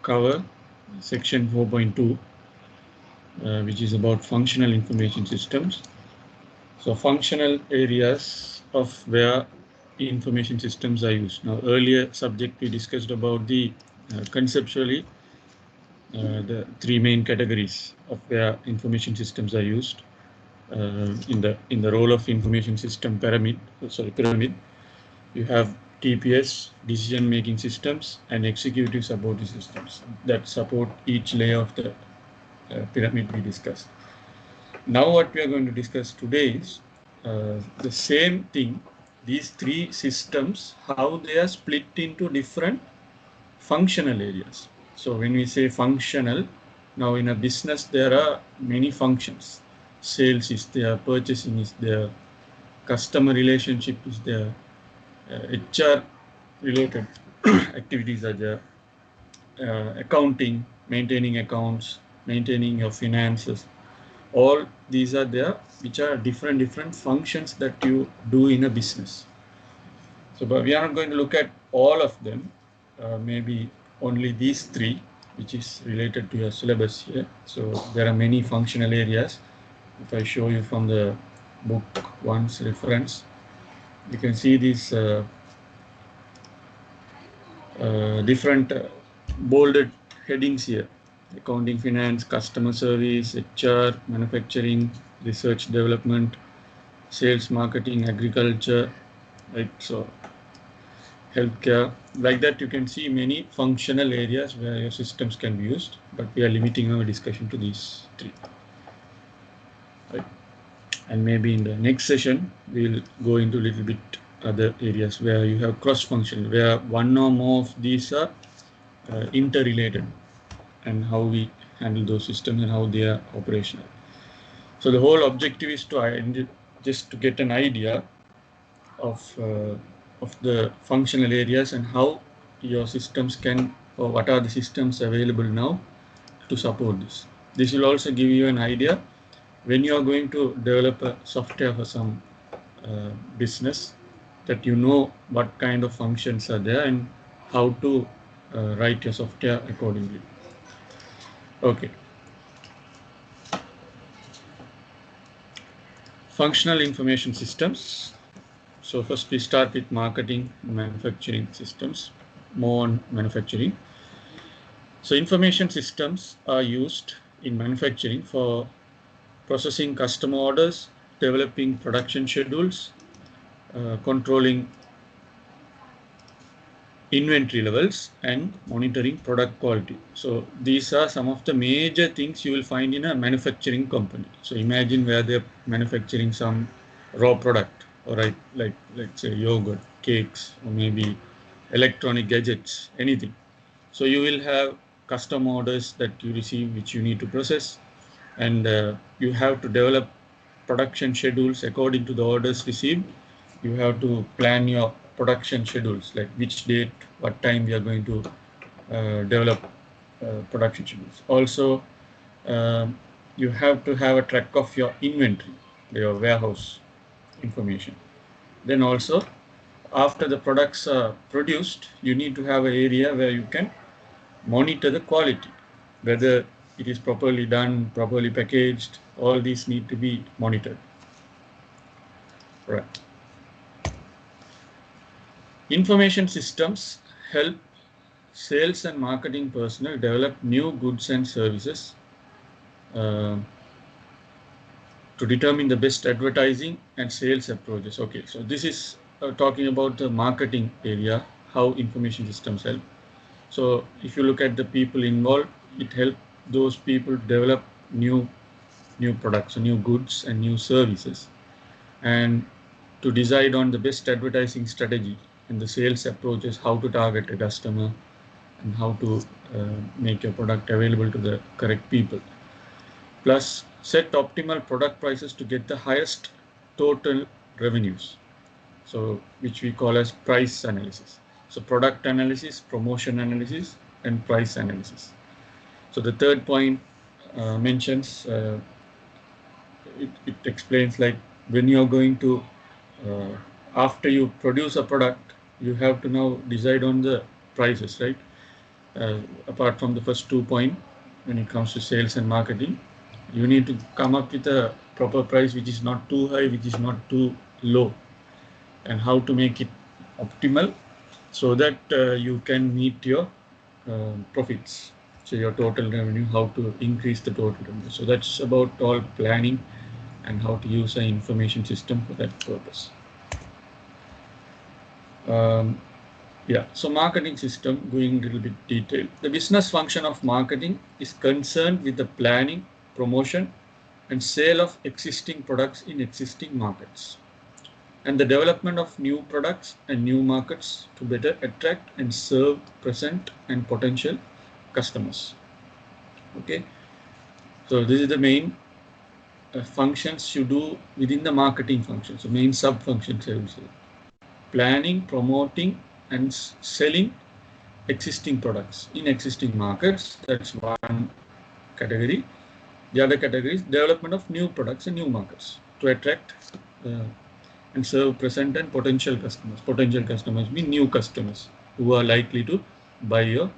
cover section 4.2, which is about functional information systems. So functional areas of where information systems are used. Now, earlier subject we discussed about the conceptually the three main categories of where information systems are used in the role of information system pyramid. You have TPS, decision making systems, and executive supporting systems that support each layer of the pyramid we discussed. Now what we are going to discuss today is the same thing, these three systems, how they are split into different functional areas. So when we say functional, now in a business there are many functions. Sales is there, purchasing is there, customer relationship is there, HR related activities are there, accounting, maintaining accounts, maintaining your finances. All these are there, which are different functions that you do in a business. So, but we are not going to look at all of them, maybe only these three, which is related to your syllabus here. So there are many functional areas. If I show you from the book one's reference, you can see these different bolded headings here: accounting, finance, customer service, HR, manufacturing, research development, sales, marketing, agriculture, right? So healthcare, like that you can see many functional areas where your systems can be used, but we are limiting our discussion to these three, right? And maybe in the next session we'll go into a little bit other areas where you have cross-functional, where one or more of these are interrelated, and how we handle those systems and how they are operational. So the whole objective is to just to get an idea of the functional areas and how your systems can, or what are the systems available now to support this. This will also give you an idea when you are going to develop a software for some business, that you know what kind of functions are there and how to write your software accordingly. Okay. Functional information systems. So first we start with marketing, manufacturing systems, more on manufacturing. So information systems are used in manufacturing for processing customer orders, developing production schedules, controlling inventory levels, and monitoring product quality. So these are some of the major things you will find in a manufacturing company. So imagine where they're manufacturing some raw product, or like let's say yogurt, cakes, or maybe electronic gadgets, anything. So you will have custom orders that you receive, which you need to process, and you have to develop production schedules according to the orders received. You have to plan your production schedules, like which date, what time we are going to develop production schedules. Also, you have to have a track of your inventory, your warehouse information. Then also, after the products are produced, you need to have an area where you can monitor the quality, whether it is properly done, properly packaged. All these need to be monitored. Right. Information systems help sales and marketing personnel develop new goods and services, to determine the best advertising and sales approaches. Okay, so this is talking about the marketing area, how information systems help. So if you look at the people involved, it helps those people develop new products, new goods and new services, and to decide on the best advertising strategy and the sales approaches, how to target a customer and how to make your product available to the correct people. Plus, set optimal product prices to get the highest total revenues, so which we call as price analysis. So product analysis, promotion analysis, and price analysis. So the third point mentions, it explains, like when you're going to, after you produce a product, you have to now decide on the prices, right? apart from the first 2 points, when it comes to sales and marketing, you need to come up with a proper price which is not too high, which is not too low, and how to make it optimal so that you can meet your profits. So your total revenue, how to increase the total revenue. So that's about all planning and how to use an information system for that purpose. Yeah, so marketing system, going a little bit detailed. The business function of marketing is concerned with the planning, promotion, and sale of existing products in existing markets, and the development of new products and new markets to better attract and serve present and potential customers. Okay, so this is the main functions you do within the marketing function. So main sub-functions, I will say. Planning, promoting, and selling existing products in existing markets. That's one category. The other category is development of new products and new markets to attract and serve present and potential customers. Potential customers mean new customers who are likely to buy your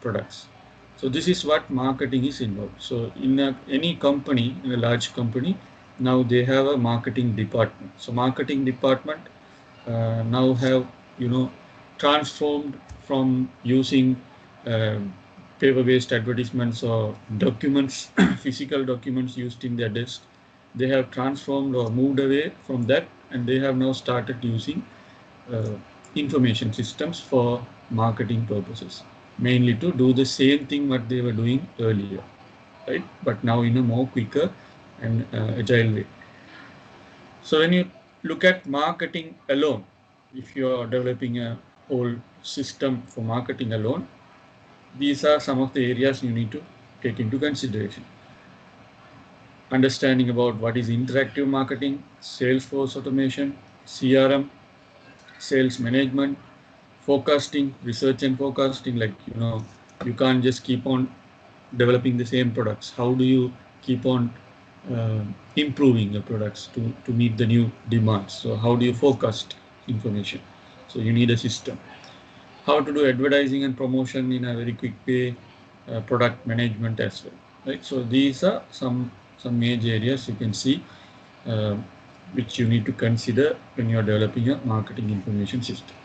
products. So this is what marketing is involved. So in any company, in a large company, now they have a marketing department. So marketing department now have, transformed from using paper-based advertisements or documents, physical documents used in their desk. They have transformed or moved away from that, and they have now started using information systems for marketing purposes, mainly to do the same thing what they were doing earlier, right? But now in a more quicker and agile way. So when you look at marketing alone, if you are developing a whole system for marketing alone, these are some of the areas you need to take into consideration. Understanding about what is interactive marketing, sales force automation, CRM, sales management, forecasting, research and forecasting. Like, you can't just keep on developing the same products. How do you keep on improving your products to meet the new demands? So how do you forecast information? So you need a system. How to do advertising and promotion in a very quick way, product management as well, right? So these are some major areas you can see which you need to consider when you are developing a marketing information system.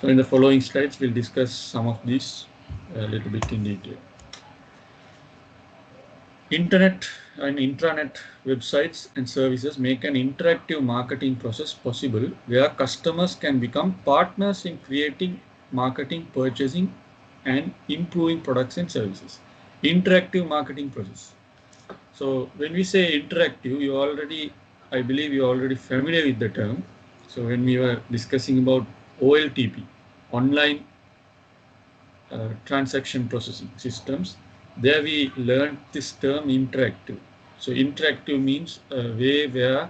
So in the following slides, we'll discuss some of these a little bit in detail. Internet and intranet websites and services make an interactive marketing process possible where customers can become partners in creating, marketing, purchasing, and improving products and services. Interactive marketing process. So when we say interactive, I believe you're already familiar with the term. So when we were discussing about OLTP, online transaction processing systems, there we learned this term interactive. So interactive means a way where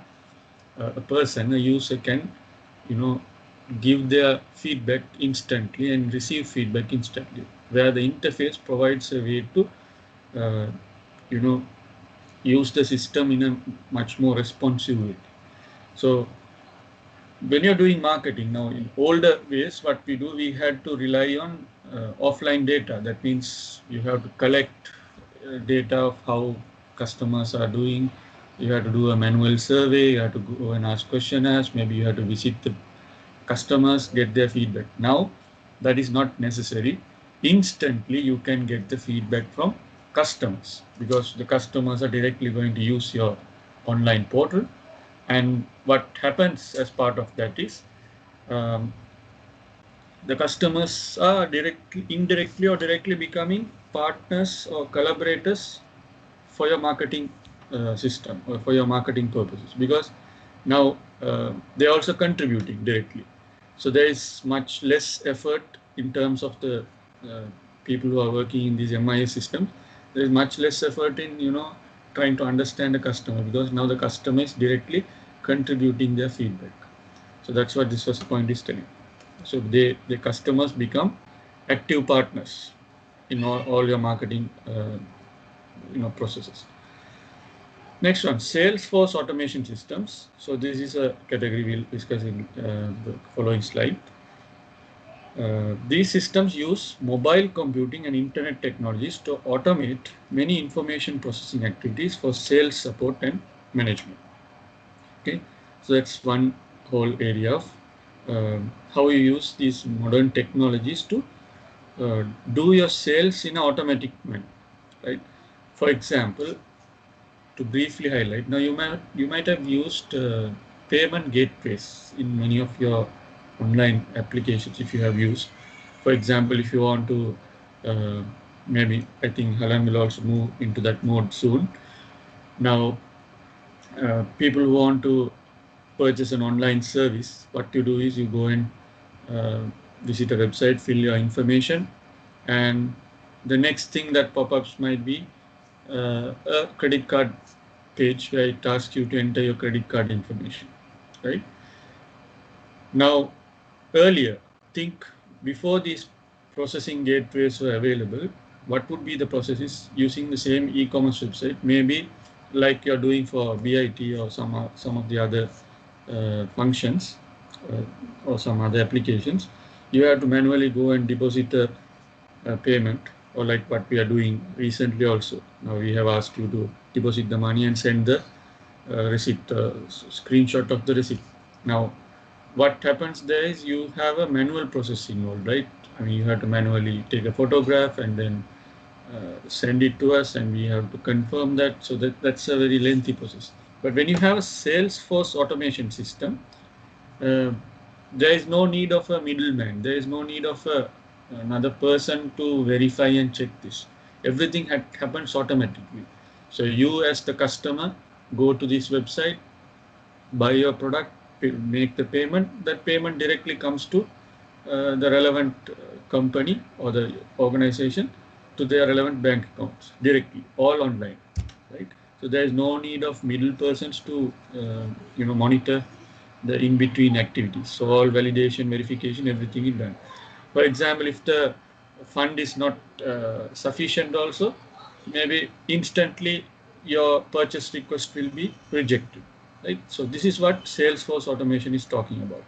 a user can, give their feedback instantly and receive feedback instantly, where the interface provides a way to, use the system in a much more responsive way. So when you're doing marketing now, in older ways, what we do, we had to rely on offline data. That means you have to collect data of how customers are doing. You have to do a manual survey. You have to go and ask questionnaires. Maybe you have to visit the customers, get their feedback. Now, that is not necessary. Instantly, you can get the feedback from customers because the customers are directly going to use your online portal. And what happens as part of that is the customers are indirectly or directly becoming partners or collaborators for your marketing system or for your marketing purposes, because now they're also contributing directly. So there is much less effort in terms of the people who are working in these MIS systems. There is much less effort in, trying to understand the customer, because now the customer is directly contributing their feedback. So that's what this first point is telling. So the customers become active partners in all your marketing processes. Next one, sales force automation systems. So this is a category we'll discuss in the following slide. These systems use mobile computing and internet technologies to automate many information processing activities for sales, support, and management. Okay, so that's one whole area of how you use these modern technologies to do your sales in an automatic manner, right? For example, to briefly highlight, now you might have used payment gateways in many of your online applications if you have used. For example, if you want to maybe I think Halan will also move into that mode soon. Now, people who want to purchase an online service, what you do is you go and visit a website, fill your information, and the next thing that pop-ups might be a credit card page where it asks you to enter your credit card information, right? Now, earlier, think before these processing gateways were available, what would be the processes using the same e-commerce website? Maybe like you're doing for BIT or some of the other functions or some other applications, you have to manually go and deposit a payment, or like what we are doing recently also. Now we have asked you to deposit the money and send the receipt, screenshot of the receipt. Now, what happens there is you have a manual process involved, right? I mean, you have to manually take a photograph and then send it to us, and we have to confirm that. So that's a very lengthy process. But when you have a Salesforce automation system, there is no need of a middleman. There is no need of another person to verify and check this. Everything happens automatically. So you as the customer go to this website, buy your product, make the payment. That payment directly comes to the relevant company or the organization, to their relevant bank accounts directly, all online, right? So there is no need of middle persons to monitor the in-between activities. So all validation, verification, everything is done. For example, if the fund is not sufficient also, maybe instantly your purchase request will be rejected, right? So this is what Salesforce automation is talking about.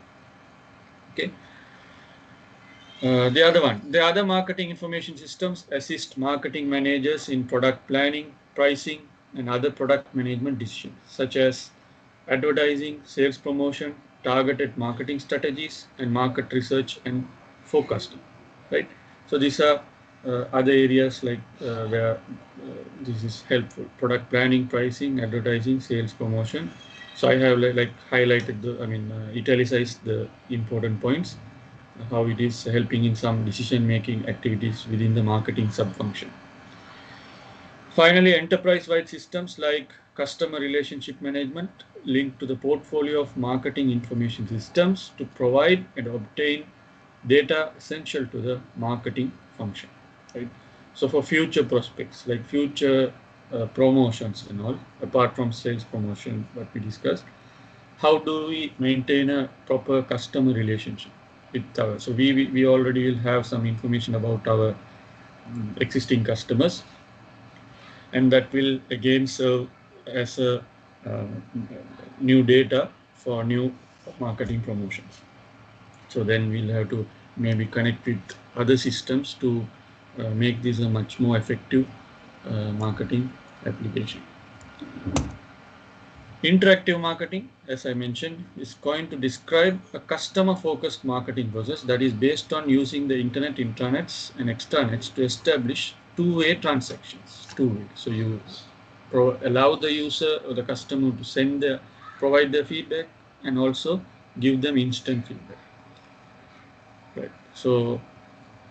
Okay. The other marketing information systems assist marketing managers in product planning, pricing, and other product management decisions, such as advertising, sales promotion, targeted marketing strategies, and market research and forecasting, right? So these are other areas like where this is helpful: product planning, pricing, advertising, sales promotion. So I have like highlighted italicized the important points, how it is helping in some decision-making activities within the marketing sub-function. Finally, enterprise-wide systems like customer relationship management linked to the portfolio of marketing information systems to provide and obtain data essential to the marketing function, right? So for future prospects, like future promotions and all, apart from sales promotion, what we discussed, how do we maintain a proper customer relationship with our, so we already will have some information about our existing customers, and that will again serve as a new data for new marketing promotions. So then we'll have to maybe connect with other systems to make this a much more effective marketing application. Interactive marketing, as I mentioned, is going to describe a customer-focused marketing process that is based on using the internet, intranets, and extranets to establish two-way transactions. Two-way. So you allow the user or the customer to provide their feedback, and also give them instant feedback. Right. So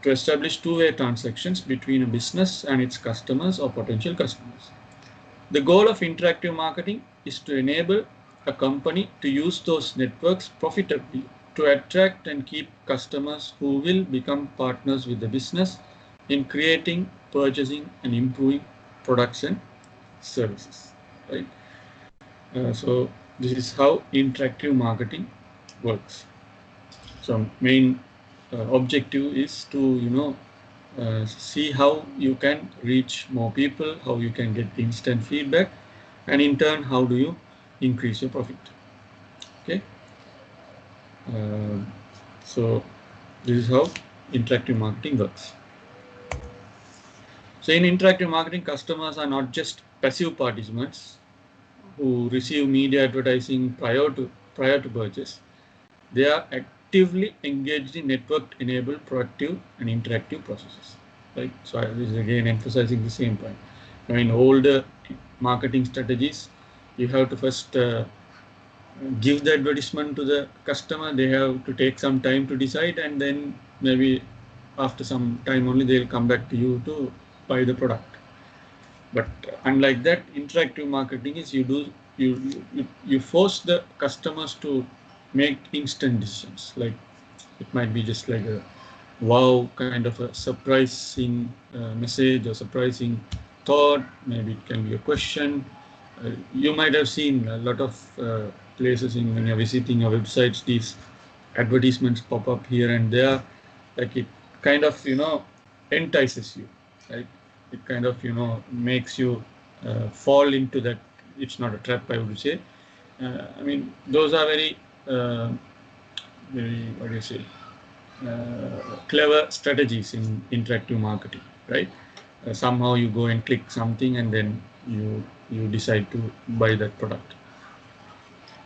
to establish two-way transactions between a business and its customers or potential customers. The goal of interactive marketing is to enable a company to use those networks profitably to attract and keep customers who will become partners with the business in creating, purchasing, and improving products and services. Right? So this is how interactive marketing works. So main objective is to see how you can reach more people, how you can get instant feedback, and in turn, how do you increase your profit? Okay. So this is how interactive marketing works. So in interactive marketing, customers are not just passive participants who receive media advertising prior to purchase. They are actively engaged in network-enabled, proactive, and interactive processes. Right. So this is again emphasizing the same point. Now, in older marketing strategies, you have to first give the advertisement to the customer. They have to take some time to decide, and then maybe after some time only they'll come back to you to buy the product. But unlike that, interactive marketing is you force the customers to make instant decisions. Like it might be just like a wow kind of a surprising message or surprising thought. Maybe it can be a question. You might have seen a lot of places when you're visiting your websites, these advertisements pop up here and there. Like it kind of entices you, right? It kind of makes you fall into that. It's not a trap, I would say. I mean, those are very what do you say, clever strategies in interactive marketing, right? Somehow you go and click something and then you decide to buy that product.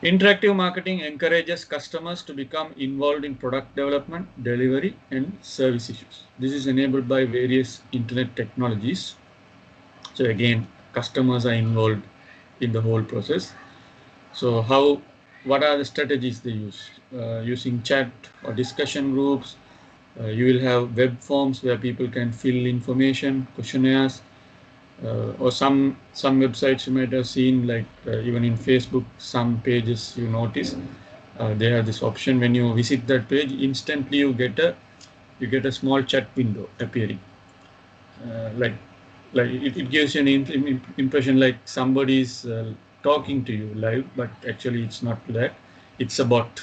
Interactive marketing encourages customers to become involved in product development, delivery, and service issues. This is enabled by various internet technologies. So again, customers are involved in the whole process. So what are the strategies they use? Using chat or discussion groups. You will have web forms where people can fill information, questionnaires, or some websites you might have seen, like even in Facebook, some pages you notice they have this option. When you visit that page, instantly you get a small chat window appearing. Like it gives you an impression like somebody is talking to you live, but actually it's not that. It's a bot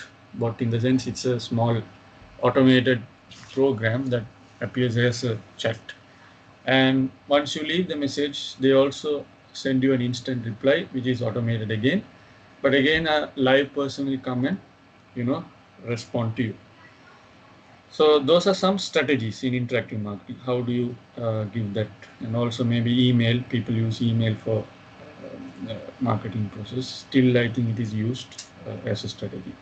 in the sense it's a small automated program that appears as a chat. And once you leave the message, they also send you an instant reply, which is automated again. But again, a live person will come and respond to you. So those are some strategies in interactive marketing. How do you give that? And also maybe email. People use email for marketing process. Still, I think it is used as a strategy.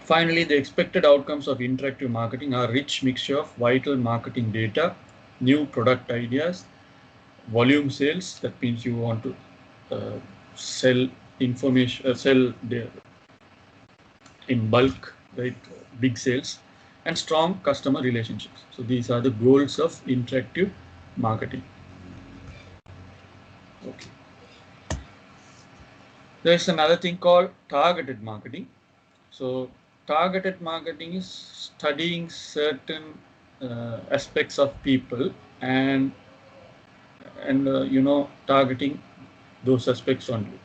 Finally, the expected outcomes of interactive marketing are a rich mixture of vital marketing data, new product ideas, volume sales. That means you want to sell information, sell in bulk, right? Big sales, and strong customer relationships. So these are the goals of interactive marketing. Okay. There is another thing called targeted marketing. So targeted marketing is studying certain aspects of people and targeting those aspects only.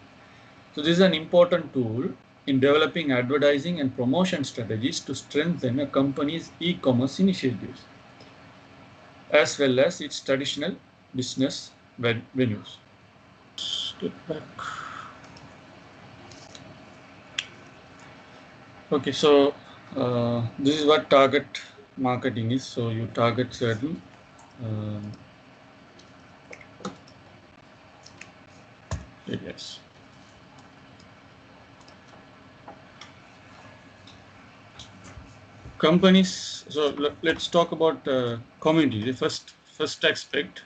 So this is an important tool in developing advertising and promotion strategies to strengthen a company's e-commerce initiatives, as well as its traditional business venues. Step back. Okay, so this is what target marketing is. So you target certain areas. Companies. So let's talk about community. The first aspect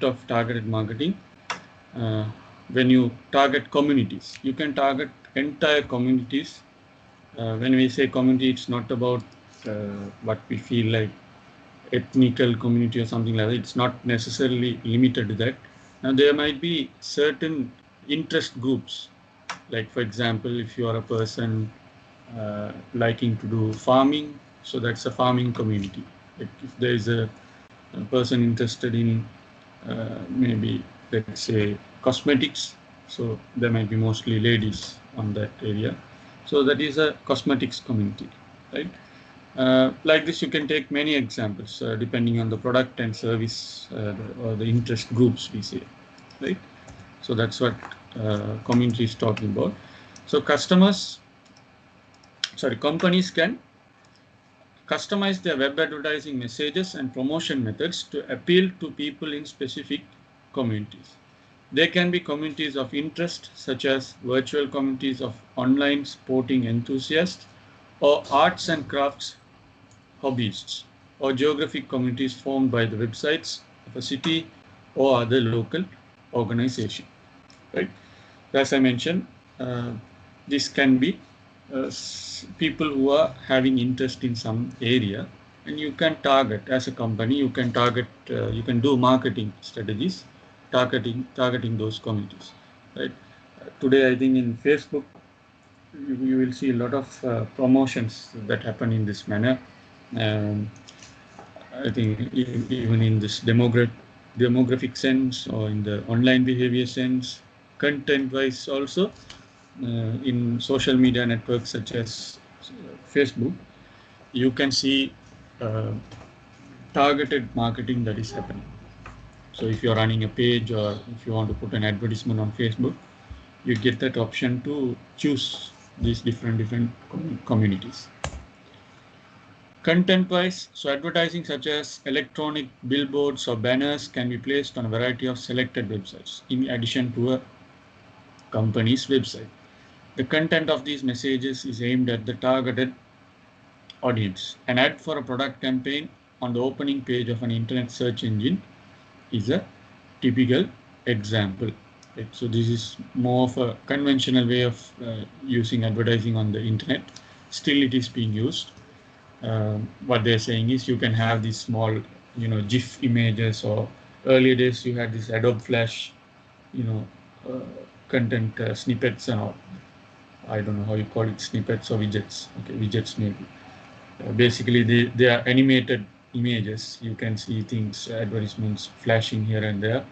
of targeted marketing. When you target communities, you can target entire communities. When we say community, it's not about what we feel like ethnical community or something like that. It's not necessarily limited to that. Now there might be certain interest groups, like for example, if you are a person liking to do farming, so that's a farming community. Like if there is a person interested in maybe, let's say, cosmetics, so there might be mostly ladies on that area. So that is a cosmetics community, right? Like this, you can take many examples depending on the product and service or the interest groups we say, right? So that's what community is talking about. So companies can customize their web advertising messages and promotion methods to appeal to people in specific communities. They can be communities of interest, such as virtual communities of online sporting enthusiasts or arts and crafts hobbyists, or geographic communities formed by the websites of a city or other local organization. Right? As I mentioned, this can be people who are having interest in some area, and you can target as a company. You can target. You can do marketing strategies, targeting those communities. Right? Today, I think in Facebook, you will see a lot of promotions that happen in this manner. Um, I think even in this demographic sense or in the online behavior sense, content-wise also, in social media networks such as Facebook, you can see uh, targeted marketing that is happening. So if you're running a page or if you want to put an advertisement on Facebook, you get that option to choose these different communities. Content-wise, so advertising such as electronic billboards or banners can be placed on a variety of selected websites in addition to a company's website. The content of these messages is aimed at the targeted audience. An ad for a product campaign on the opening page of an internet search engine is a typical example. Right? So this is more of a conventional way of using advertising on the internet. Still, it is being used. What they're saying is you can have these small, GIF images, or earlier days you had this Adobe Flash, uh, content snippets and all. I don't know how you call it, snippets or widgets. Okay, widgets maybe. Basically, they are animated images. You can see things, advertisements flashing here and there,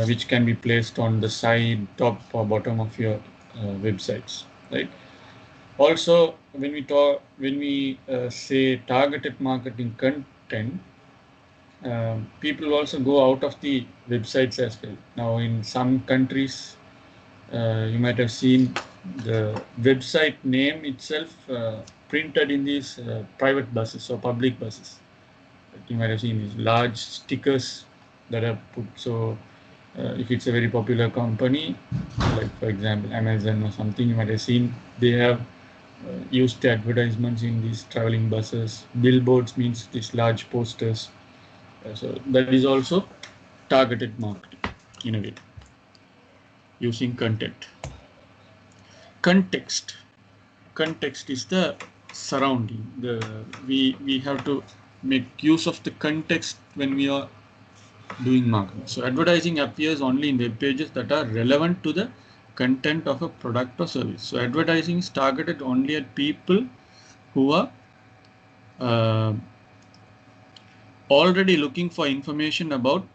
which can be placed on the side, top or bottom of your websites, right? Also, when we say targeted marketing content, people also go out of the websites as well. Now, in some countries, you might have seen the website name itself printed in these private buses or public buses. You might have seen these large stickers that are put. So, if it's a very popular company, like for example Amazon or something, you might have seen they have used the advertisements in these traveling buses. Billboards means these large posters. So that is also targeted marketing in a way, using content. Context is the surrounding. We have to make use of the context when we are doing marketing. So advertising appears only in web pages that are relevant to the content of a product or service. So advertising is targeted only at people who are already looking for information about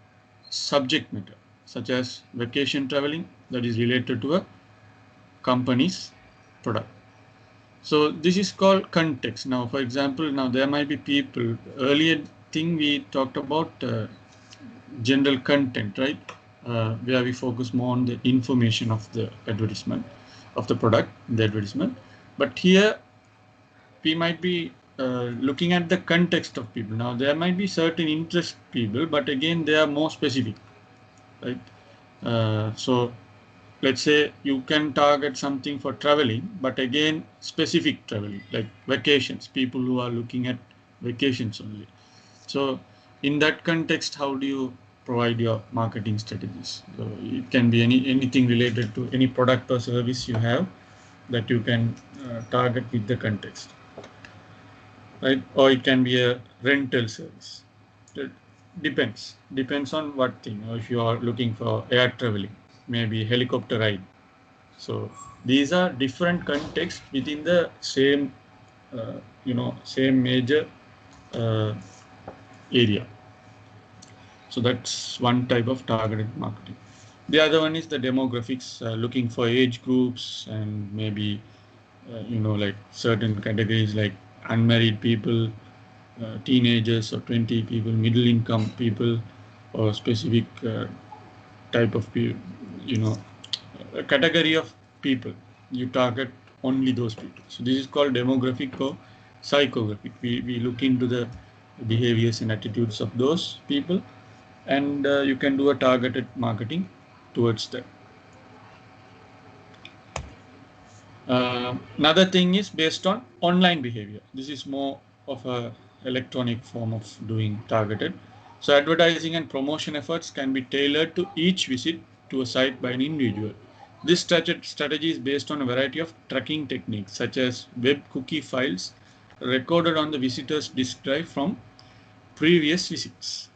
subject matter, such as vacation traveling that is related to a company's product. So this is called context. Now, for example, now there might be people, earlier thing we talked about general content, right? Where we focus more on the information of the advertisement, of the product, the advertisement. But here we might be looking at the context of people. Now, there might be certain interest people, but again, they are more specific, right? So let's say you can target something for traveling, but again, specific traveling, like vacations, people who are looking at vacations only. So in that context, how do you provide your marketing strategies? So it can be anything related to any product or service you have that you can target with the context, right? Or it can be a rental service. It depends on what thing. Or if you are looking for air traveling, maybe helicopter ride. So these are different contexts within the same, same major area. So that's one type of targeted marketing. The other one is the demographics, looking for age groups and maybe, like certain categories like unmarried people, teenagers or 20 people, middle income people, or specific type of people, a category of people. You target only those people. So this is called demographic or psychographic. We look into the behaviors and attitudes of those people, and you can do a targeted marketing towards that. Another thing is based on online behavior. This is more of a electronic form of doing targeted. So advertising and promotion efforts can be tailored to each visit to a site by an individual. This strategy is based on a variety of tracking techniques, such as web cookie files recorded on the visitor's disk drive from previous visits.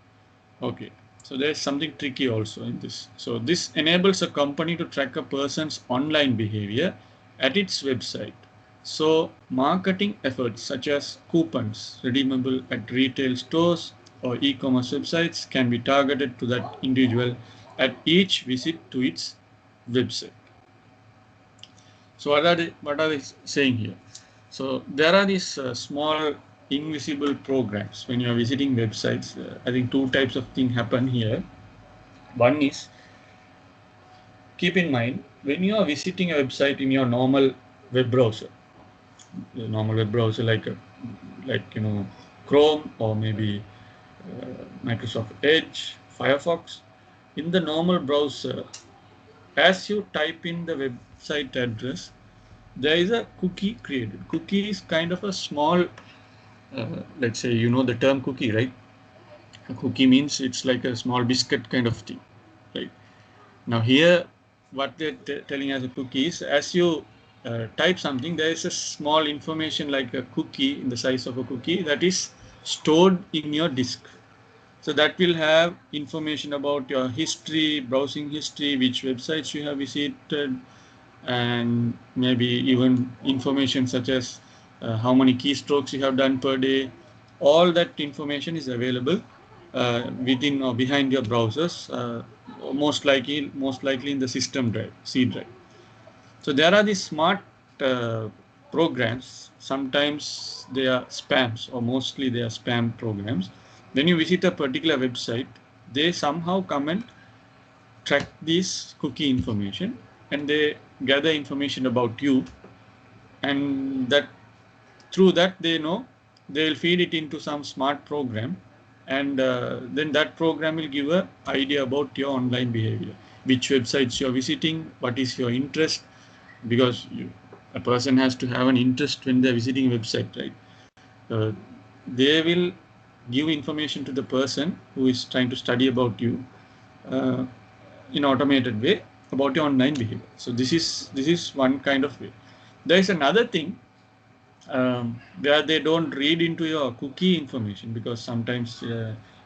Okay, so there's something tricky also in this. So this enables a company to track a person's online behavior at its website. So marketing efforts such as coupons redeemable at retail stores or e-commerce websites can be targeted to that individual at each visit to its website. So what are they saying here? So there are these small invisible programs when you are visiting websites. I think two types of things happen here. One is, keep in mind, when you are visiting a website in your normal web browser, like Chrome or maybe Microsoft Edge, Firefox, in the normal browser, as you type in the website address, there is a cookie created. Cookie is kind of a small, let's say, the term cookie, right? A cookie means it's like a small biscuit kind of thing, right? Now here, what they're telling as a cookie is, as you type something, there is a small information like a cookie in the size of a cookie that is stored in your disk. So that will have information about your history, browsing history, which websites you have visited, and maybe even information such as how many keystrokes you have done per day. All that information is available within or behind your browsers, most likely in the system drive, C drive. So there are these smart programs. Sometimes they are spams, or mostly they are spam programs. When you visit a particular website, they somehow come and track this cookie information, and they gather information about you, and that through that they know they will feed it into some smart program, and then that program will give an idea about your online behavior, which websites you're visiting, what is your interest, because a person has to have an interest when they're visiting a website, right? They will give information to the person who is trying to study about you in automated way about your online behavior. So this is one kind of way. There is another thing where they don't read into your cookie information, because sometimes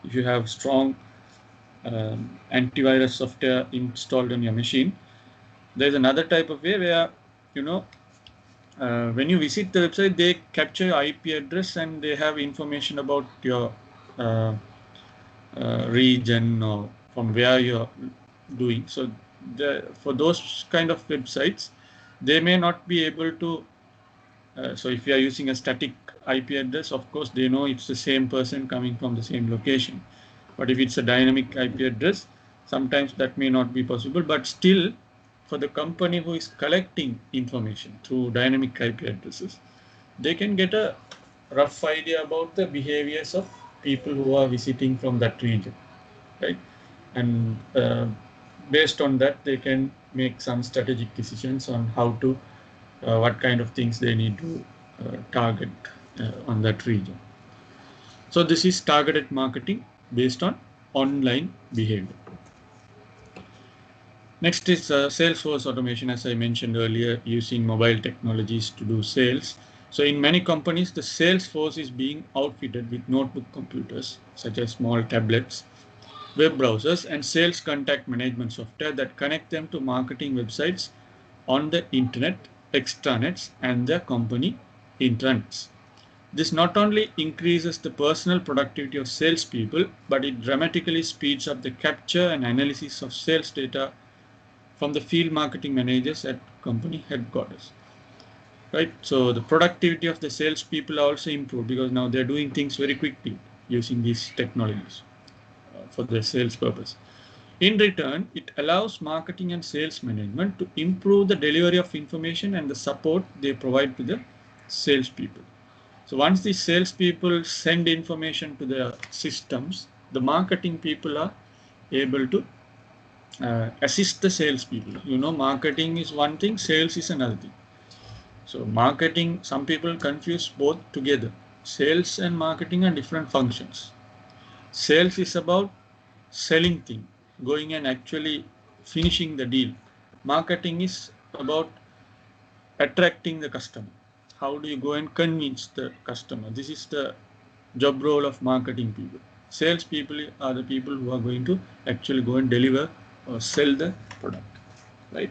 if you have strong antivirus software installed on your machine, there's another type of way where when you visit the website, they capture your IP address and they have information about your region or from where you're doing. So for those kind of websites, they may not be able to. So if you are using a static IP address, of course, they know it's the same person coming from the same location. But if it's a dynamic IP address, sometimes that may not be possible. But still, for the company who is collecting information through dynamic IP addresses, they can get a rough idea about the behaviors of people who are visiting from that region, right? And based on that, they can make some strategic decisions on how to, what kind of things they need to target on that region. So this is targeted marketing based on online behavior. Next is Salesforce automation, as I mentioned earlier, using mobile technologies to do sales. So in many companies, the sales force is being outfitted with notebook computers, such as small tablets, web browsers, and sales contact management software that connect them to marketing websites on the internet, extranets, and the company intranets. This not only increases the personal productivity of salespeople, but it dramatically speeds up the capture and analysis of sales data from the field marketing managers at company headquarters. Right? So the productivity of the salespeople are also improved, because now they're doing things very quickly using these technologies for their sales purpose. In return, it allows marketing and sales management to improve the delivery of information and the support they provide to the salespeople. So once the salespeople send information to the systems, the marketing people are able to assist the salespeople. You know, marketing is one thing, sales is another thing. So marketing, some people confuse both together. Sales and marketing are different functions. Sales is about selling thing, going and actually finishing the deal. Marketing is about attracting the customer. How do you go and convince the customer? This is the job role of marketing people. Sales people are the people who are going to actually go and deliver or sell the product, right?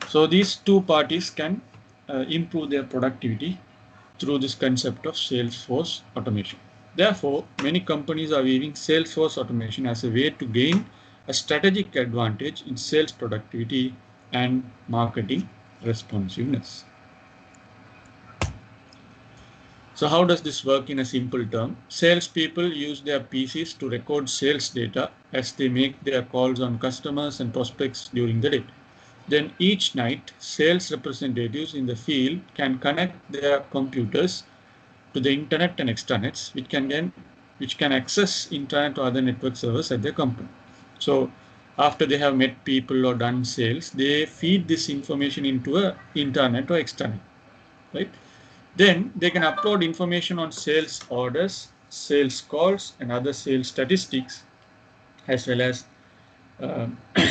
So these two parties can improve their productivity through this concept of Salesforce automation. Therefore, many companies are viewing Salesforce automation as a way to gain a strategic advantage in sales productivity and marketing responsiveness. So how does this work in a simple term? Salespeople use their PCs to record sales data as they make their calls on customers and prospects during the day. Then each night, sales representatives in the field can connect their computers to the internet and extranets, which can access internet or other network servers at their company. So after they have met people or done sales, they feed this information into a internet or extranet, right? Then they can upload information on sales orders, sales calls, and other sales statistics, as well as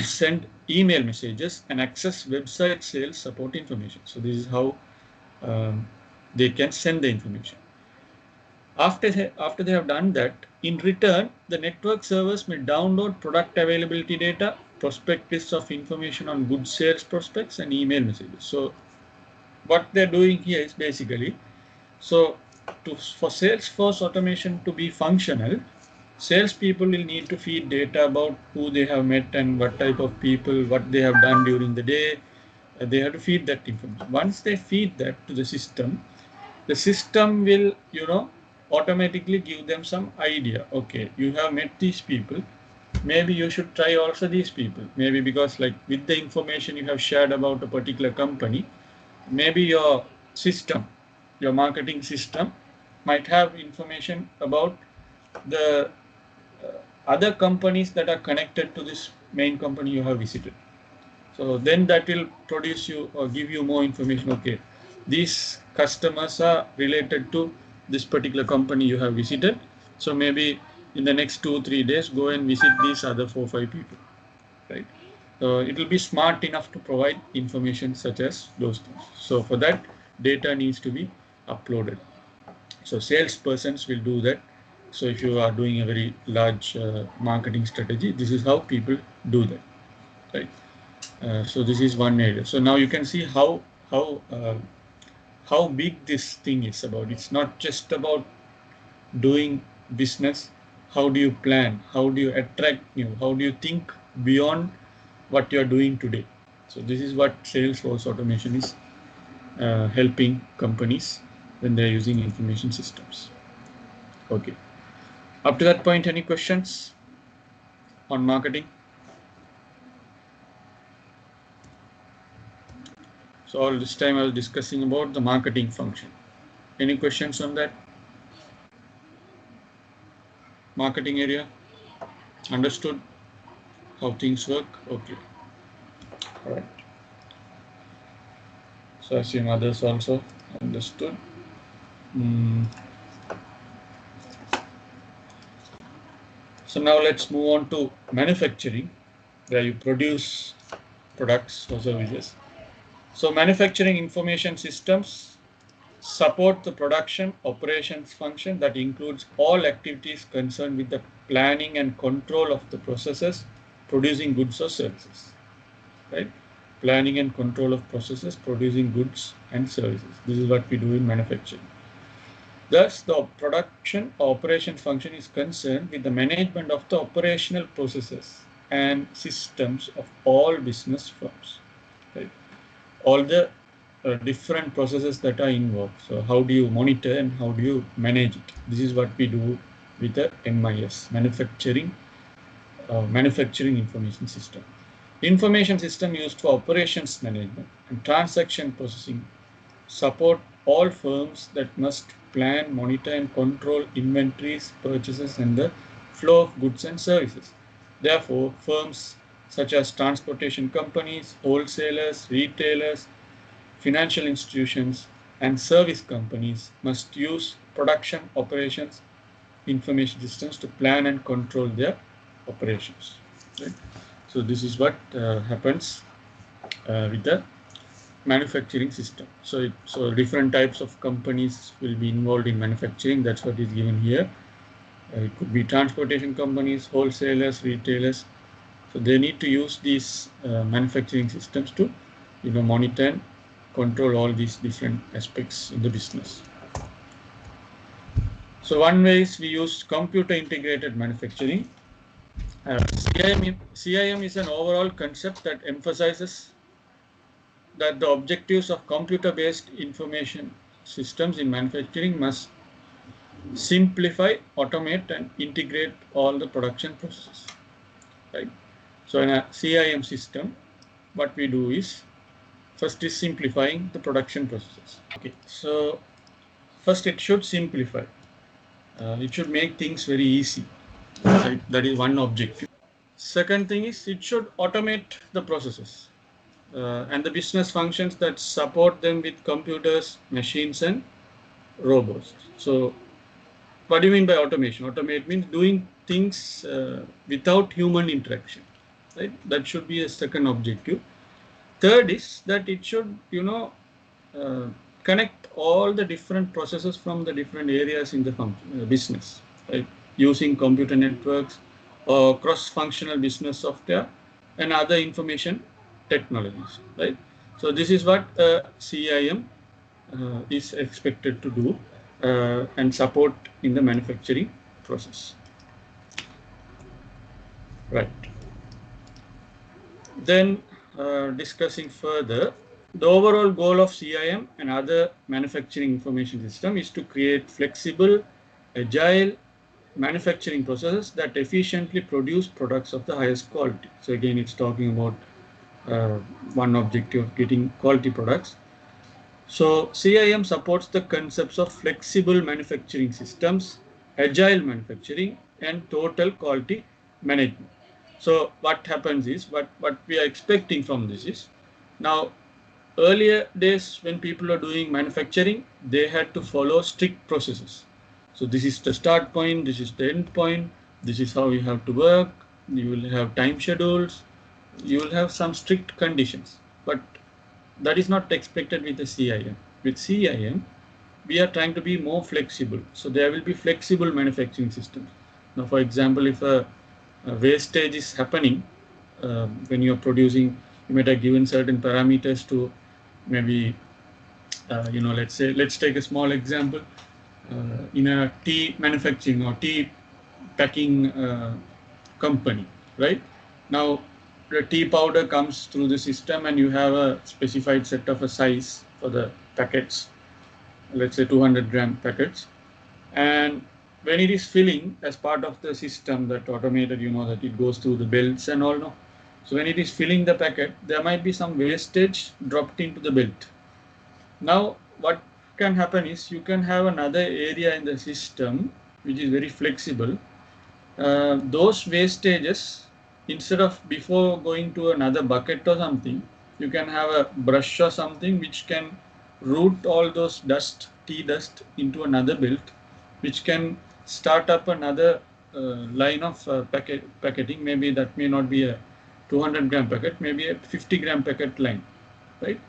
send email messages and access website sales support information. So this is how they can send the information. After they have done that, in return, the network servers may download product availability data, prospect lists of information on good sales prospects, and email messages. So what they're doing here is basically, for Salesforce automation to be functional, salespeople will need to feed data about who they have met and what type of people, what they have done during the day. They have to feed that information. Once they feed that to the system will, automatically give them some idea. Okay, you have met these people. Maybe you should try also these people. Maybe because like with the information you have shared about a particular company, maybe your marketing system might have information about the other companies that are connected to this main company you have visited. So then that will produce you or give you more information. Okay, these customers are related to this particular company you have visited. So maybe in the next 2-3 days, go and visit these other 4-5 people, right? So it will be smart enough to provide information such as those things. So for that, data needs to be uploaded. So salespersons will do that. So if you are doing a very large marketing strategy, this is how people do that, right? So this is one area. So now you can see how big this thing is about. It's not just about doing business. How do you plan? How do you attract new? How do you think beyond what you are doing today? So this is what Salesforce automation is helping companies when they're using information systems. Okay. Up to that point, any questions on marketing? So all this time I was discussing about the marketing function. Any questions on that? Marketing area? Understood how things work? Okay. All right. So I assume others also understood. So now let's move on to manufacturing, where you produce products or services. So manufacturing information systems support the production operations function that includes all activities concerned with the planning and control of the processes producing goods or services, right? Planning and control of processes producing goods and services. This is what we do in manufacturing. Thus, the production or operations function is concerned with the management of the operational processes and systems of all business firms, right? All the different processes that are involved. So how do you monitor and how do you manage it? This is what we do with the MIS, manufacturing information system. Information system used for operations management and transaction processing support all firms that must plan, monitor, and control inventories, purchases, and the flow of goods and services. Therefore, firms such as transportation companies, wholesalers, retailers, financial institutions, and service companies must use production operations information systems to plan and control their operations. Right? So this is what happens with the manufacturing system. So different types of companies will be involved in manufacturing. That's what is given here. It could be transportation companies, wholesalers, retailers. So they need to use these manufacturing systems to, monitor and control all these different aspects in the business. So one way is we use computer integrated manufacturing. CIM is an overall concept that emphasizes that the objectives of computer-based information systems in manufacturing must simplify, automate, and integrate all the production processes. Right? So in a CIM system, what we do is first is simplifying the production processes. Okay, so first it should simplify. It should make things very easy. Right? That is one objective. Second thing is it should automate the processes and the business functions that support them with computers, machines, and robots. So what do you mean by automation? Automate means doing things without human interaction. Right? That should be a second objective. Third is that it should, connect all the different processes from the different areas in the business, right? Using computer networks or cross-functional business software and other information technologies, right? So this is what CIM is expected to do and support in the manufacturing process, right? Then discussing further, the overall goal of CIM and other manufacturing information system is to create flexible, agile manufacturing processes that efficiently produce products of the highest quality. So again, it's talking about one objective of getting quality products. So CIM supports the concepts of flexible manufacturing systems, agile manufacturing, and total quality management. So what happens is, what we are expecting from this is, now earlier days when people are doing manufacturing, they had to follow strict processes. So this is the start point, this is the end point, this is how you have to work, you will have time schedules, you will have some strict conditions, but that is not expected with the CIM. With CIM, we are trying to be more flexible. So there will be flexible manufacturing systems. Now, for example, if a wastage is happening when you're producing, you might have given certain parameters to maybe, let's take a small example in a tea manufacturing or tea packing company, right? Now, the tea powder comes through the system and you have a specified set of a size for the packets, let's say 200 gram packets. And when it is filling as part of the system that automated, that it goes through the belts and all. No. So when it is filling the packet, there might be some wastage dropped into the belt. Now, what can happen is you can have another area in the system which is very flexible. Those wastages, instead of before going to another bucket or something, you can have a brush or something which can route all those tea dust into another belt, which can start up another line of packeting. Maybe that may not be a 200 gram packet, maybe a 50 gram packet line, right?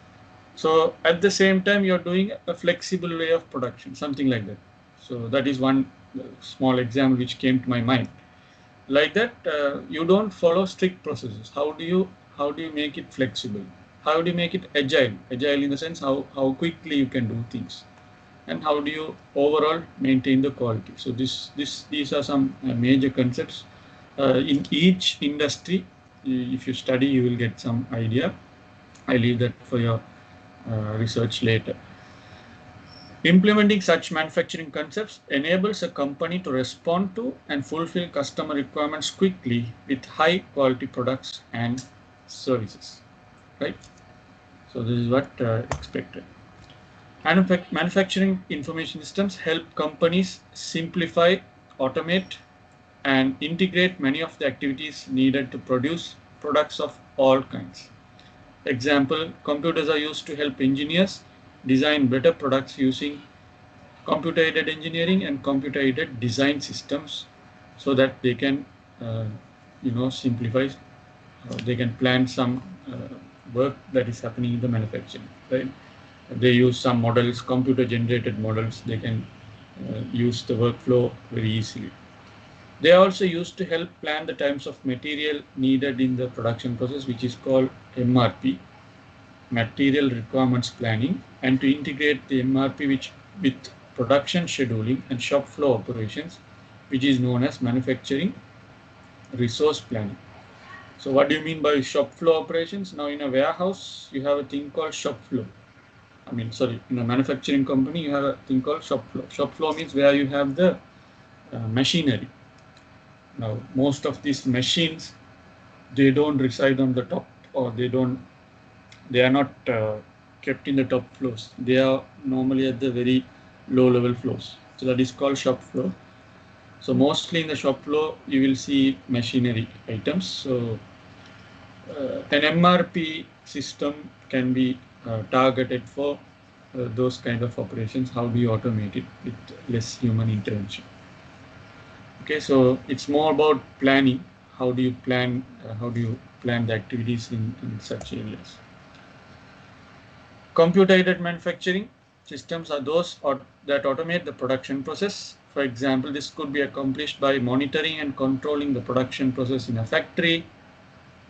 So at the same time, you're doing a flexible way of production, something like that. So that is one small example which came to my mind. Like that, you don't follow strict processes. How do you make it flexible? How do you make it agile? Agile in the sense how quickly you can do things, and how do you overall maintain the quality? So these are some major concepts in each industry. If you study, you will get some idea. I leave that for your research later. Implementing such manufacturing concepts enables a company to respond to and fulfill customer requirements quickly with high quality products and services, right? So this is what expected. Manufacturing information systems help companies simplify, automate, and integrate many of the activities needed to produce products of all kinds. Example, computers are used to help engineers design better products using computer-aided engineering and computer-aided design systems so that they can, simplify, they can plan some work that is happening in the manufacturing, right? They use some models, computer-generated models, they can use the workflow very easily. They are also used to help plan the types of material needed in the production process, which is called MRP, Material Requirements Planning, and to integrate the MRP with production scheduling and shop floor operations, which is known as Manufacturing Resource Planning. So what do you mean by shop floor operations? Now in a warehouse, you have a thing called shop floor. In a manufacturing company, you have a thing called shop floor. Shop floor means where you have the machinery. Now, most of these machines, they don't reside on the top, or they are not kept in the top floors. They are normally at the very low level floors. So that is called shop floor. So mostly in the shop floor, you will see machinery items. So an MRP system can be targeted for those kind of operations. How do you automate it with less human intervention? Okay, so it's more about planning. How do you plan the activities in such areas? Computer-aided manufacturing systems are those that automate the production process. For example, this could be accomplished by monitoring and controlling the production process in a factory,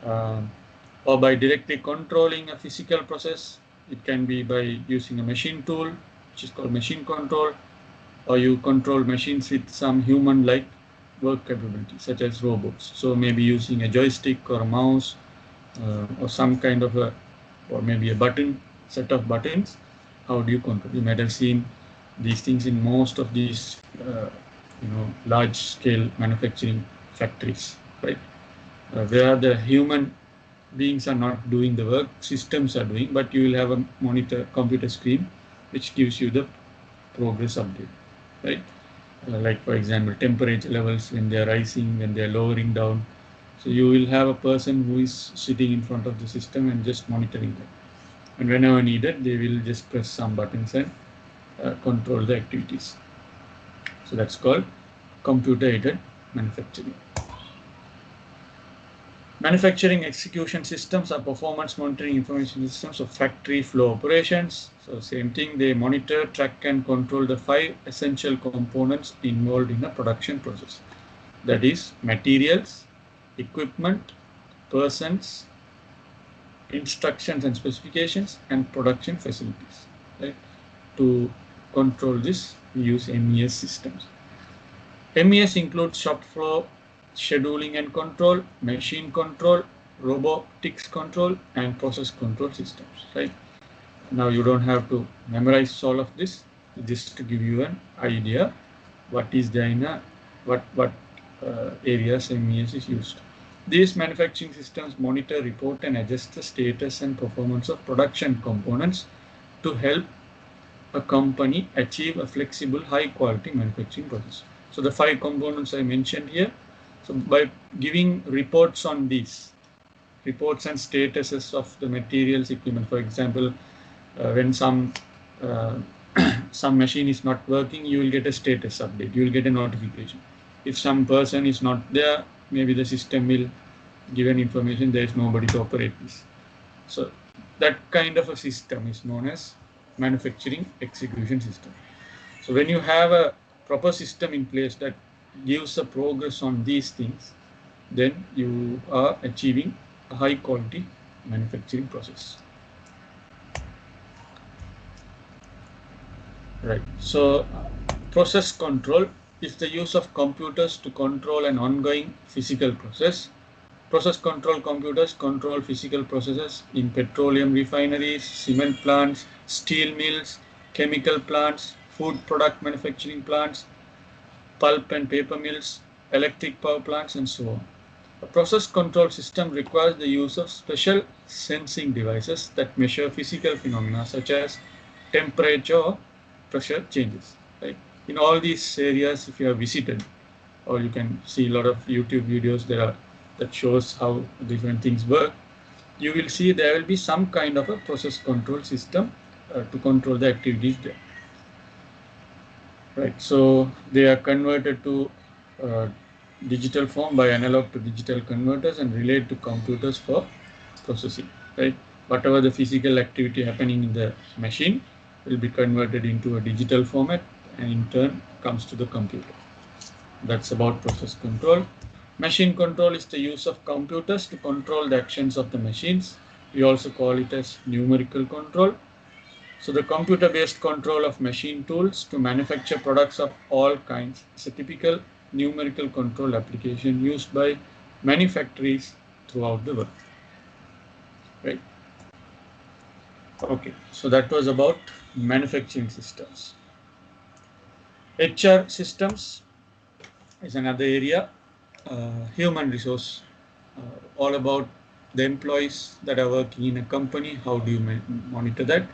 or by directly controlling a physical process. It can be by using a machine tool, which is called machine control, or you control machines with some human-like work capability, such as robots. So maybe using a joystick or a mouse, or some kind of or maybe a set of buttons. How do you control? You might have seen these things in most of these, large-scale manufacturing factories, right? Where the human beings are not doing the work, systems are doing, but you will have a monitor, computer screen, which gives you the progress update, right? Like for example, temperature levels when they are rising, when they are lowering down. So you will have a person who is sitting in front of the system and just monitoring them. And whenever needed, they will just press some buttons and control the activities. So that's called computer-aided manufacturing. Manufacturing execution systems are performance monitoring information systems of factory flow operations. So same thing, they monitor, track and control the 5 essential components involved in a production process. That is materials, equipment, persons, instructions and specifications, and production facilities. Right? To control this, we use MES systems. MES includes shop floor scheduling and control, machine control, robotics control, and process control systems. Right? Now you don't have to memorize all of this, just to give you an idea what is there in what areas MES is used. These manufacturing systems monitor, report, and adjust the status and performance of production components to help a company achieve a flexible, high-quality manufacturing process. So the 5 components I mentioned here. So by giving reports on these, reports and statuses of the materials, equipment, for example, when some machine is not working, you will get a status update. You will get a notification. If some person is not there, maybe the system will give an information there is nobody to operate this. So that kind of a system is known as manufacturing execution system. So when you have a proper system in place that gives a progress on these things, then you are achieving a high quality manufacturing process. Right. So process control is the use of computers to control an ongoing physical process. Process control computers control physical processes in petroleum refineries, cement plants, steel mills, chemical plants, food product manufacturing plants, pulp and paper mills, electric power plants, and so on. A process control system requires the use of special sensing devices that measure physical phenomena such as temperature or pressure changes. Right? In all these areas, if you have visited, or you can see a lot of YouTube videos that shows how different things work, you will see there will be some kind of a process control system to control the activities there. Right, so they are converted to digital form by analog to digital converters and relayed to computers for processing. Right, whatever the physical activity happening in the machine will be converted into a digital format and in turn comes to the computer. That's about process control. Machine control is the use of computers to control the actions of the machines. We also call it as numerical control. So the computer-based control of machine tools to manufacture products of all kinds is a typical numerical control application used by many factories throughout the world. Right? Okay, so that was about manufacturing systems. HR systems is another area. Human resource, all about the employees that are working in a company. How do you monitor that?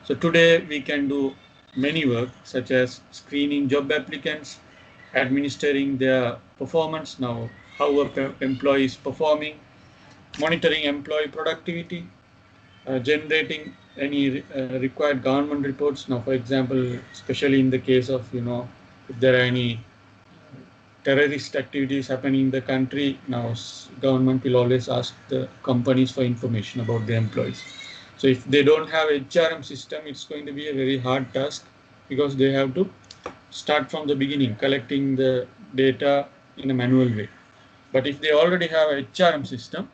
So today we can do many work such as screening job applicants, administering their performance, now how a employee is performing, monitoring employee productivity, generating any required government reports. Now, for example, especially in the case of, if there are any terrorist activities happening in the country, now government will always ask the companies for information about the employees. So if they don't have HRM system, it's going to be a very hard task because they have to start from the beginning, collecting the data in a manual way. But if they already have a HRM system,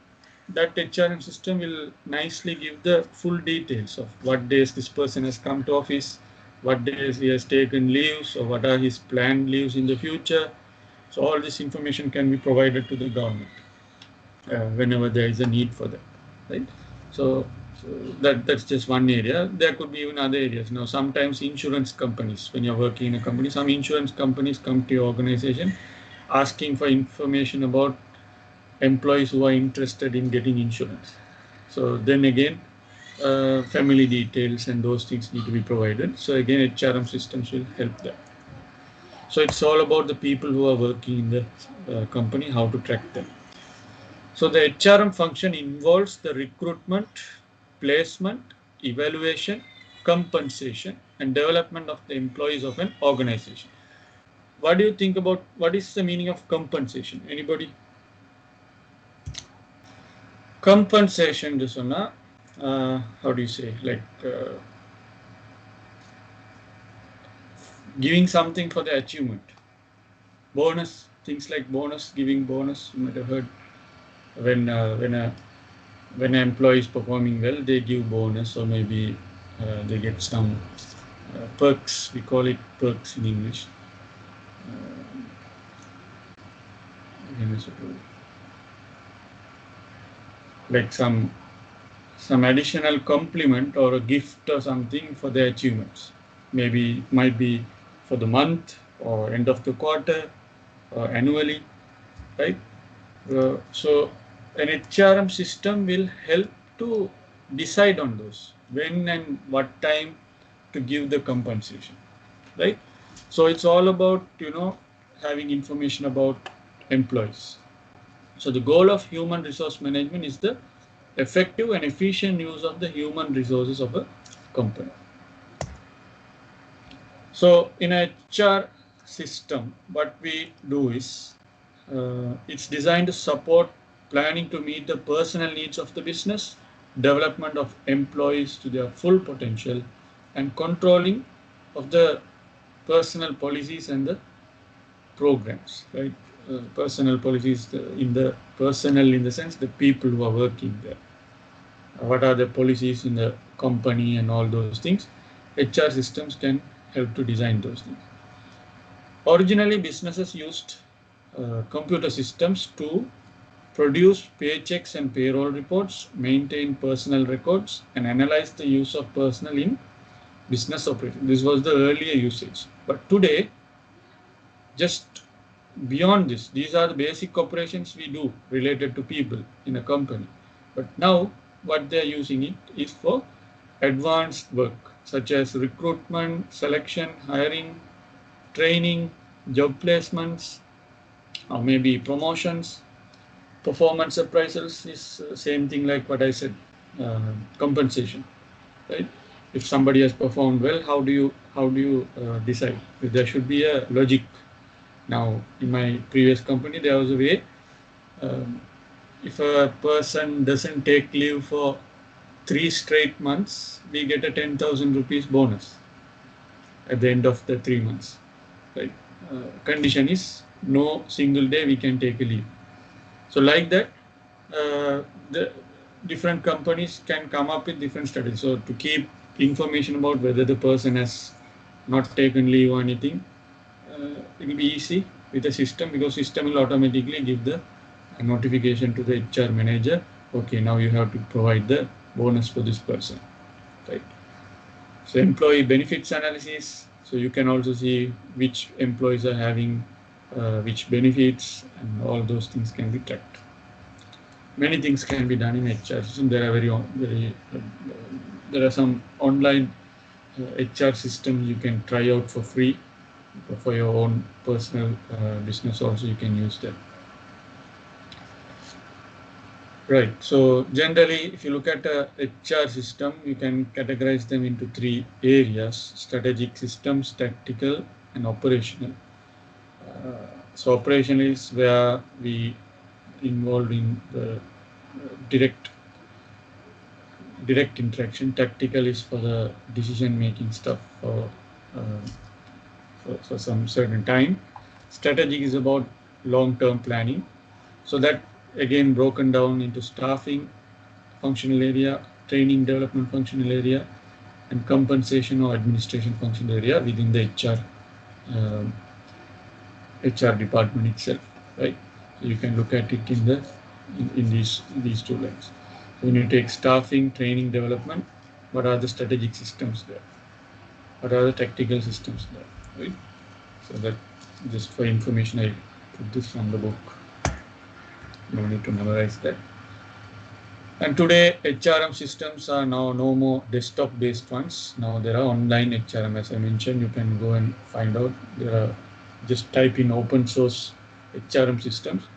that HRM system will nicely give the full details of what days this person has come to office, what days he has taken leaves, or what are his planned leaves in the future. So all this information can be provided to the government whenever there is a need for that, right? So that's just one area. There could be even other areas. Now, sometimes insurance companies, when you're working in a company, some insurance companies come to your organization asking for information about employees who are interested in getting insurance. So then again, family details and those things need to be provided. So again, HRM systems will help that. So it's all about the people who are working in the company, how to track them. So the HRM function involves the recruitment, placement, evaluation, compensation, and development of the employees of an organization. What do you think about what is the meaning of compensation? Anybody? Compensation, how do you say? Like giving something for the achievement. Bonus, things like bonus, giving bonus. You might have heard when an employee is performing well, they give bonus, or maybe they get some perks. We call it perks in English. Like some additional compliment or a gift or something for their achievements. Maybe it might be for the month or end of the quarter or annually, right? So an HRM system will help to decide on those, when and what time to give the compensation, right? So it's all about, having information about employees. So the goal of human resource management is the effective and efficient use of the human resources of a company. So in a HR system, what we do is, it's designed to support planning to meet the personal needs of the business, development of employees to their full potential, and controlling of the personal policies and the programs, right? Personal policies in the sense the people who are working there. What are the policies in the company and all those things? HR systems can help to design those things. Originally, businesses used computer systems to produce paychecks and payroll reports, maintain personal records, and analyze the use of personnel in business operations. This was the earlier usage. But today, just beyond this, these are the basic operations we do related to people in a company. But now, what they're using it is for advanced work. such as recruitment, selection, hiring, training, job placements, or maybe promotions. Performance appraisals is same thing like what I said, compensation, right? If somebody has performed well, how do you decide? There should be a logic. Now, in my previous company, there was a way. If a person doesn't take leave for 3 straight months, we get a 10,000 rupees bonus at the end of the 3 months. Right? Condition is no single day we can take a leave. So like that, the different companies can come up with different strategies. So to keep information about whether the person has not taken leave or anything, it will be easy with the system, because system will automatically give the notification to the HR manager. Okay, now you have to provide the bonus for this person, right? So employee benefits analysis. So you can also see which employees are having which benefits, and all those things can be tracked. Many things can be done in HR system. There are some online HR systems you can try out for free for your own personal business. Also, you can use that. Right. So generally, if you look at a HR system, you can categorize them into 3 areas: strategic systems, tactical, and operational. So operational is where we involved in the direct interaction. Tactical is for the decision-making stuff for some certain time. Strategic is about long-term planning. So that again broken down into staffing functional area, training development functional area, and compensation or administration functional area within the HR department itself, right? So you can look at it in these 2 lines. So when you take staffing, training, development, what are the strategic systems there? What are the tactical systems there, right? So that just for information, I put this from the book. No need to memorize that. And today, HRM systems are now no more desktop-based ones. Now there are online HRM, as I mentioned. You can go and find out. There are, just type in open source HRM systems.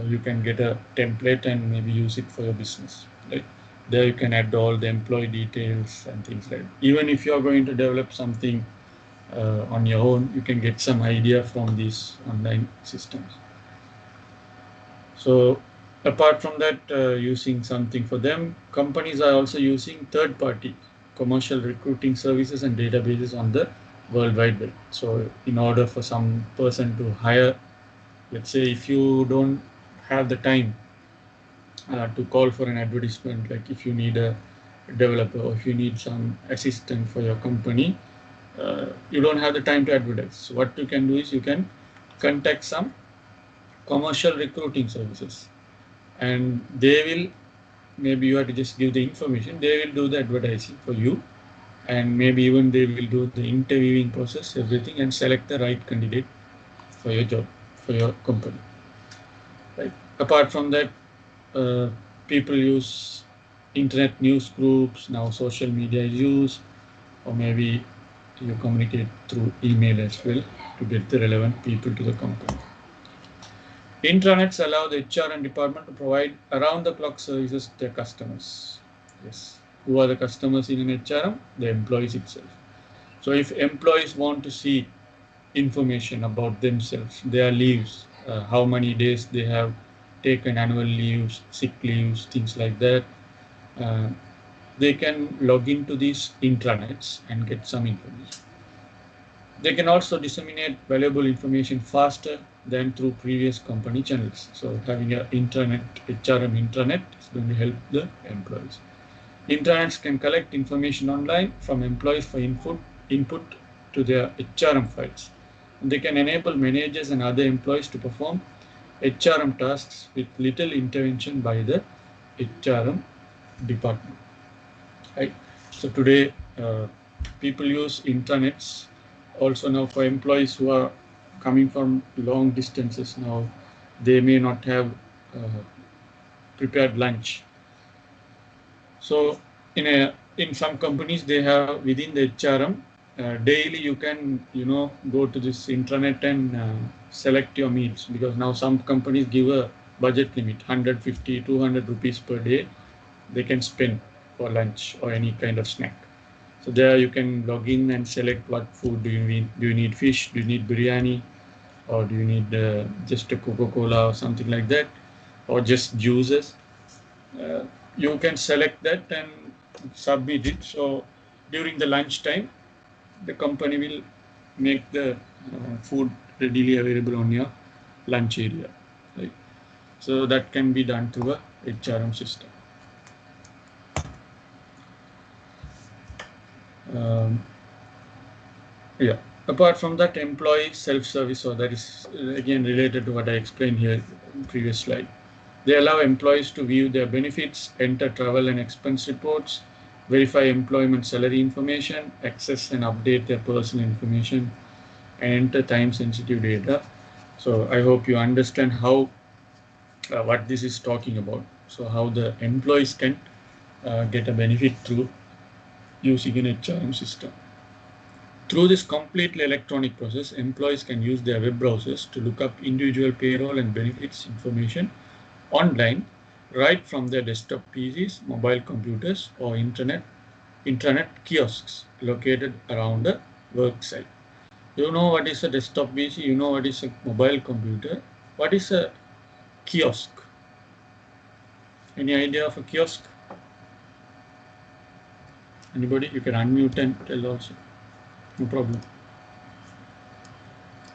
You can get a template and maybe use it for your business. Right? There you can add all the employee details and things like that. Even if you are going to develop something on your own, you can get some idea from these online systems. So apart from that, using something for them, companies are also using third-party commercial recruiting services and databases on the World Wide Web. So in order for some person to hire, let's say if you don't have the time to call for an advertisement, like if you need a developer or if you need some assistant for your company, you don't have the time to advertise. So what you can do is you can contact some commercial recruiting services, and they will, maybe you have to just give the information, they will do the advertising for you, and maybe even they will do the interviewing process, everything, and select the right candidate for your job, for your company. Right. Apart from that, people use internet news groups, now social media is used, or maybe you communicate through email as well to get the relevant people to the company. Intranets allow the HRM department to provide around-the-clock services to their customers. Yes. Who are the customers in an HRM? The employees itself. So if employees want to see information about themselves, their leaves, how many days they have taken annual leaves, sick leaves, things like that, they can log into these intranets and get some information. They can also disseminate valuable information faster than through previous company channels. So having an intranet, HRM intranet is going to help the employees. Intranets can collect information online from employees for input to their HRM files. And they can enable managers and other employees to perform HRM tasks with little intervention by the HRM department. Right? So today, people use intranets also now for employees who are coming from long distances. Now they may not have prepared lunch. So in some companies they have within the HRM daily you can go to this intranet and select your meals, because now some companies give a budget limit 150 200 rupees per day they can spend for lunch or any kind of snack. So there you can log in and select what food do you need. Do you need fish? Do you need biryani? Or do you need just a Coca-Cola or something like that? Or just juices? You can select that and submit it. So during the lunch time, the company will make the food readily available on your lunch area. Right? So that can be done through a HRM system. Yeah. Apart from that, employee self-service, so that is again related to what I explained here in the previous slide. They allow employees to view their benefits, enter travel and expense reports, verify employment salary information, access and update their personal information, and enter time-sensitive data. So I hope you understand how what this is talking about. So how the employees can get a benefit through using an HRM system. Through this completely electronic process, employees can use their web browsers to look up individual payroll and benefits information online, right from their desktop PCs, mobile computers, or intranet kiosks located around the work site. You know what is a desktop PC, you know what is a mobile computer. What is a kiosk? Any idea of a kiosk? Anybody? You can unmute and tell also. No problem.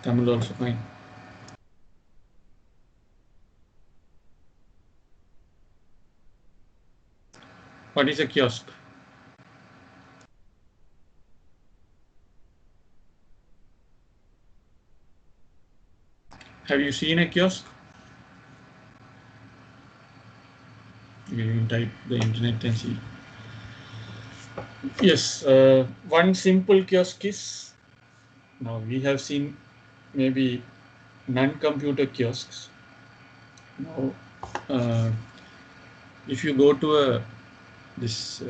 Tamil also fine. What is a kiosk? Have you seen a kiosk? You can type the internet and see. Yes, one simple kiosk is, now we have seen maybe non-computer kiosks. Now, if you go to this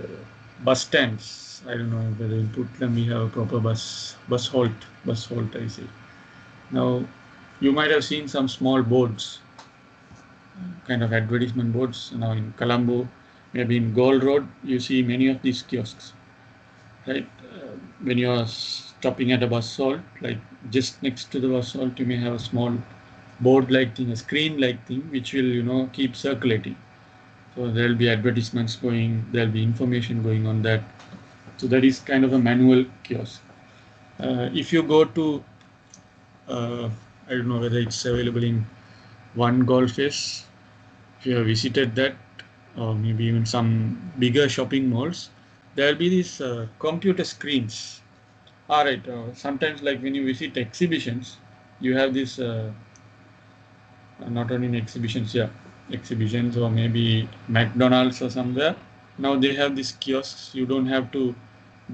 bus stands, I don't know whether in Putlam we have a proper bus halt I say. Now, you might have seen some small boards, kind of advertisement boards. Now in Colombo, maybe in Gold Road, you see many of these kiosks, right? When you are stopping at a bus halt, like just next to the bus halt, you may have a small board-like thing, a screen-like thing, which will, keep circulating. So there'll be advertisements going, there'll be information going on that. So that is kind of a manual kiosk. If you go to, I don't know whether it's available in One Golfes, if you have visited that, or maybe even some bigger shopping malls, there'll be these computer screens. All right, sometimes like when you visit exhibitions, you have this, not only in exhibitions, exhibitions or maybe McDonald's or somewhere. Now they have these kiosks. You don't have to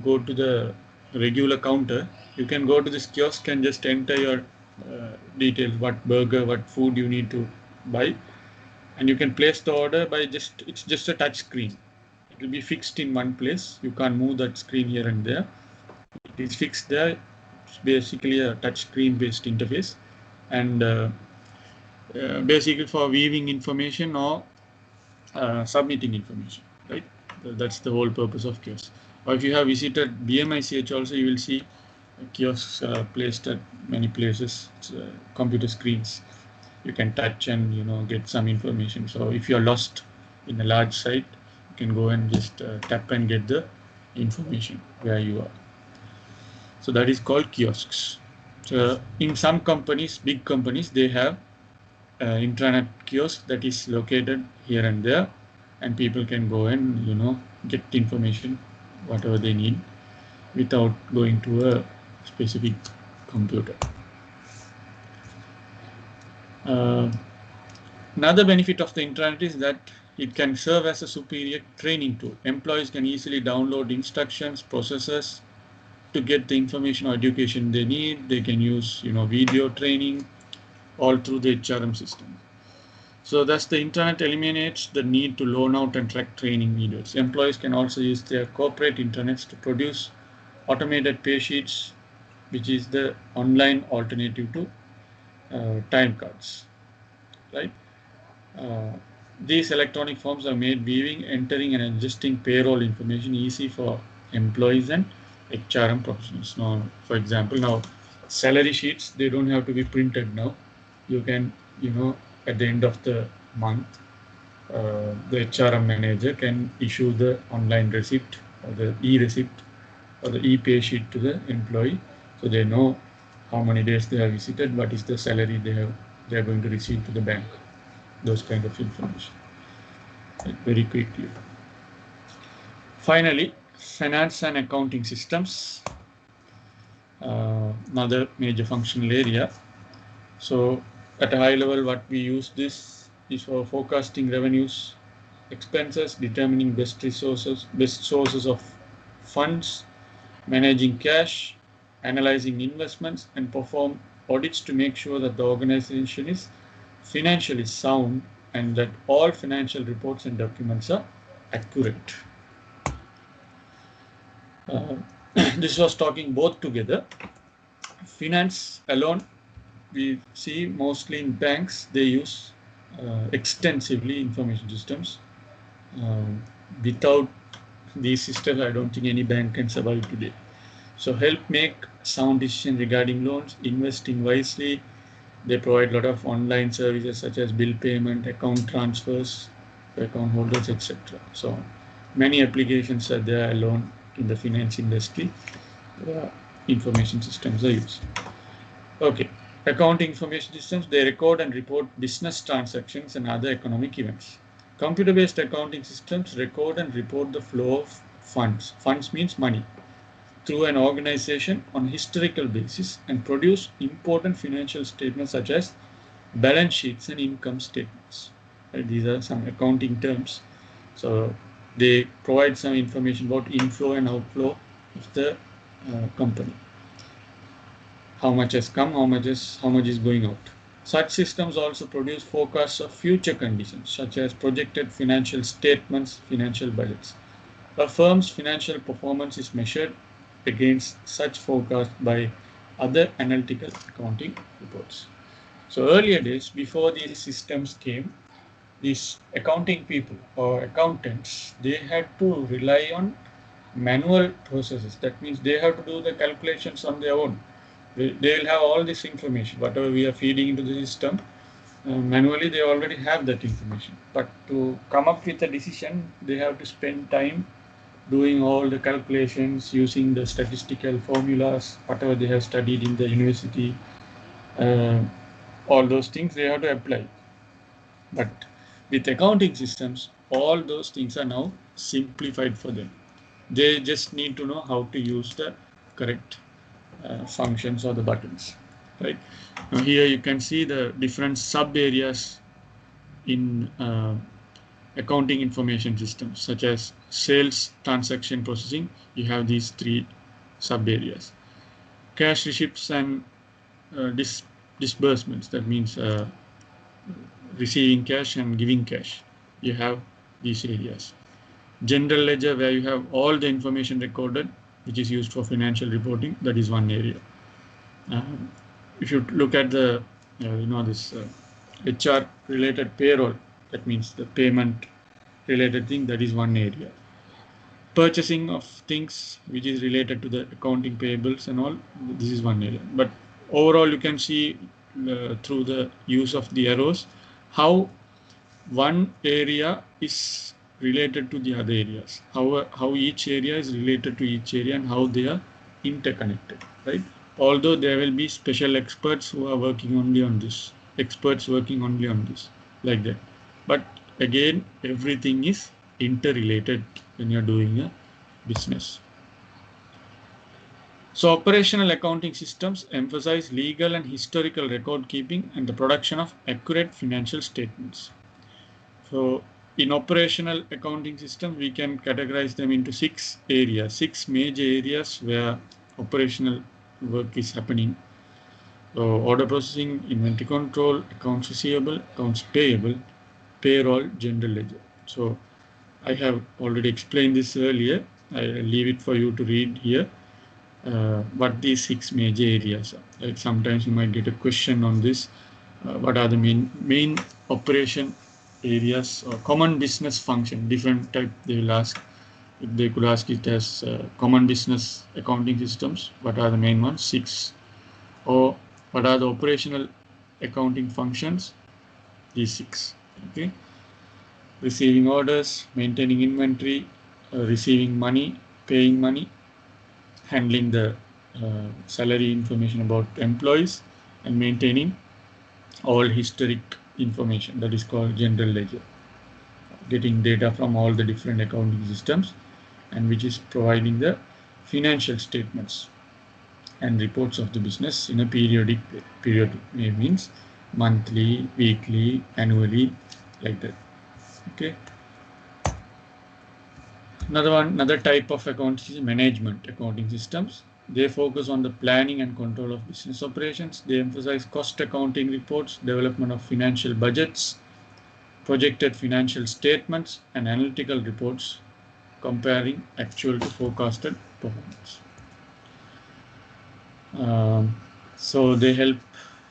go to the regular counter. You can go to this kiosk and just enter your details, what burger, what food you need to buy, and you can place the order by it's just a touch screen. It will be fixed in one place. You can't move that screen here and there. It is fixed there. It's basically a touch screen based interface, and basically for viewing information or submitting information, right? That's the whole purpose of kiosk. Or if you have visited BMICH also, you will see kiosks placed at many places, computer screens. You can touch and get some information. So if you're lost in a large site, you can go and just tap and get the information where you are. So that is called kiosks. So in some companies, big companies, they have intranet kiosk that is located here and there, and people can go and get information whatever they need without going to a specific computer. Another benefit of the intranet is that it can serve as a superior training tool. Employees can easily download instructions, processes to get the information or education they need. They can use video training all through the HRM system. So thus the internet eliminates the need to loan out and track training videos. Employees can also use their corporate internets to produce automated pay sheets, which is the online alternative to time cards, right? These electronic forms have made viewing, entering and adjusting payroll information easy for employees and HRM professionals. Now, for example, now salary sheets, they don't have to be printed now. You can, at the end of the month, the HRM manager can issue the online receipt or the e-receipt or the e-pay sheet to the employee, so they know how many days they have visited, what is the salary they are going to receive to the bank, those kind of information, like very quickly. Finally, finance and accounting systems, another major functional area. So at a high level, what we use this is for forecasting revenues, expenses, determining best sources of funds, managing cash, analyzing investments, and perform audits to make sure that the organization is financially sound and that all financial reports and documents are accurate. This was talking both together. Finance alone, we see mostly in banks, they use extensively information systems. Without these systems, I don't think any bank can survive today. So help make sound decisions regarding loans, investing wisely. They provide a lot of online services such as bill payment, account transfers, account holders, etc. So many applications are there alone in the finance industry. Information systems are used. Okay, accounting information systems, they record and report business transactions and other economic events. Computer-based accounting systems record and report the flow of funds. Funds means money through an organization on historical basis and produce important financial statements such as balance sheets and income statements. These are some accounting terms. So they provide some information about inflow and outflow of the company. How much has come, how much is going out. Such systems also produce forecasts of future conditions such as projected financial statements, financial budgets. A firm's financial performance is measured against such forecasts by other analytical accounting reports. So earlier days, before these systems came, these accounting people or accountants, they had to rely on manual processes. That means they have to do the calculations on their own. They will have all this information, whatever we are feeding into the system. Manually, they already have that information. But to come up with a decision, they have to spend time doing all the calculations, using the statistical formulas, whatever they have studied in the university, all those things they have to apply. But with accounting systems, all those things are now simplified for them. They just need to know how to use the correct functions or the buttons, right? Now here you can see the different sub areas in accounting information systems, such as sales transaction processing. You have these three sub areas. Cash receipts and disbursements, that means receiving cash and giving cash. You have these areas. General ledger, where you have all the information recorded, which is used for financial reporting, that is one area. If you look at the, this HR related payroll, that means the payment related thing, that is one area. Purchasing of things which is related to the accounting payables and all, this is one area. But overall, you can see through the use of the arrows how one area is related to the other areas, how each area is related to each area and how they are interconnected, right? Although there will be special experts who are working only on this, like that. But again, everything is interrelated when you're doing a business. So operational accounting systems emphasize legal and historical record keeping and the production of accurate financial statements. So in operational accounting systems, we can categorize them into 6 areas, 6 major areas where operational work is happening. So order processing, inventory control, accounts receivable, accounts payable, payroll general ledger. So I have already explained this earlier. I leave it for you to read here. What these 6 major areas are. Like sometimes you might get a question on this. What are the main operation areas or common business function? Different type they will ask. They could ask it as common business accounting systems. What are the main ones? 6. Or what are the operational accounting functions? These 6. Okay. Receiving orders, maintaining inventory, receiving money, paying money, handling the salary information about employees, and maintaining all historic information, that is called general ledger. Getting data from all the different accounting systems, and which is providing the financial statements and reports of the business in a period means monthly, weekly, annually, like that. Okay. Another type of accounting is management accounting systems. They focus on the planning and control of business operations. They emphasize cost accounting reports, development of financial budgets, projected financial statements, and analytical reports comparing actual to forecasted performance. So they help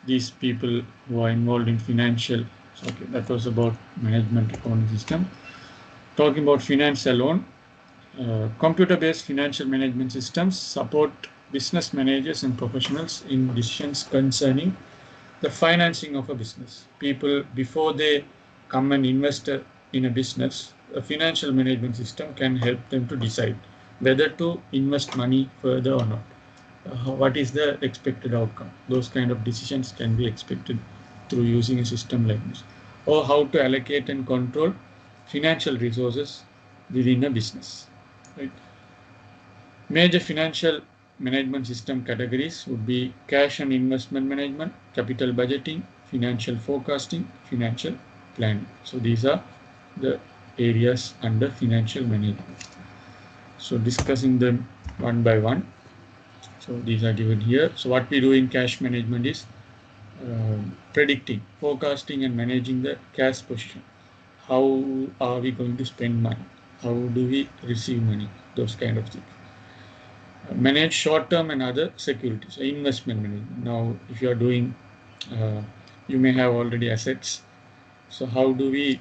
these people who are involved in financial. Okay, that was about management accounting system. Talking about finance alone, computer-based financial management systems support business managers and professionals in decisions concerning the financing of a business. People, before they come and invest in a business, a financial management system can help them to decide whether to invest money further or not. What is the expected outcome? Those kind of decisions can be expected through using a system like this. Or how to allocate and control financial resources within a business. Right? Major financial management system categories would be cash and investment management, capital budgeting, financial forecasting, financial planning. So these are the areas under financial management. So discussing them one by one. So these are given here. So what we do in cash management is predicting, forecasting, and managing the cash position. How are we going to spend money? How do we receive money? Those kind of things. Manage short-term and other securities, investment management. Now, if you are doing, you may have already assets. So how do we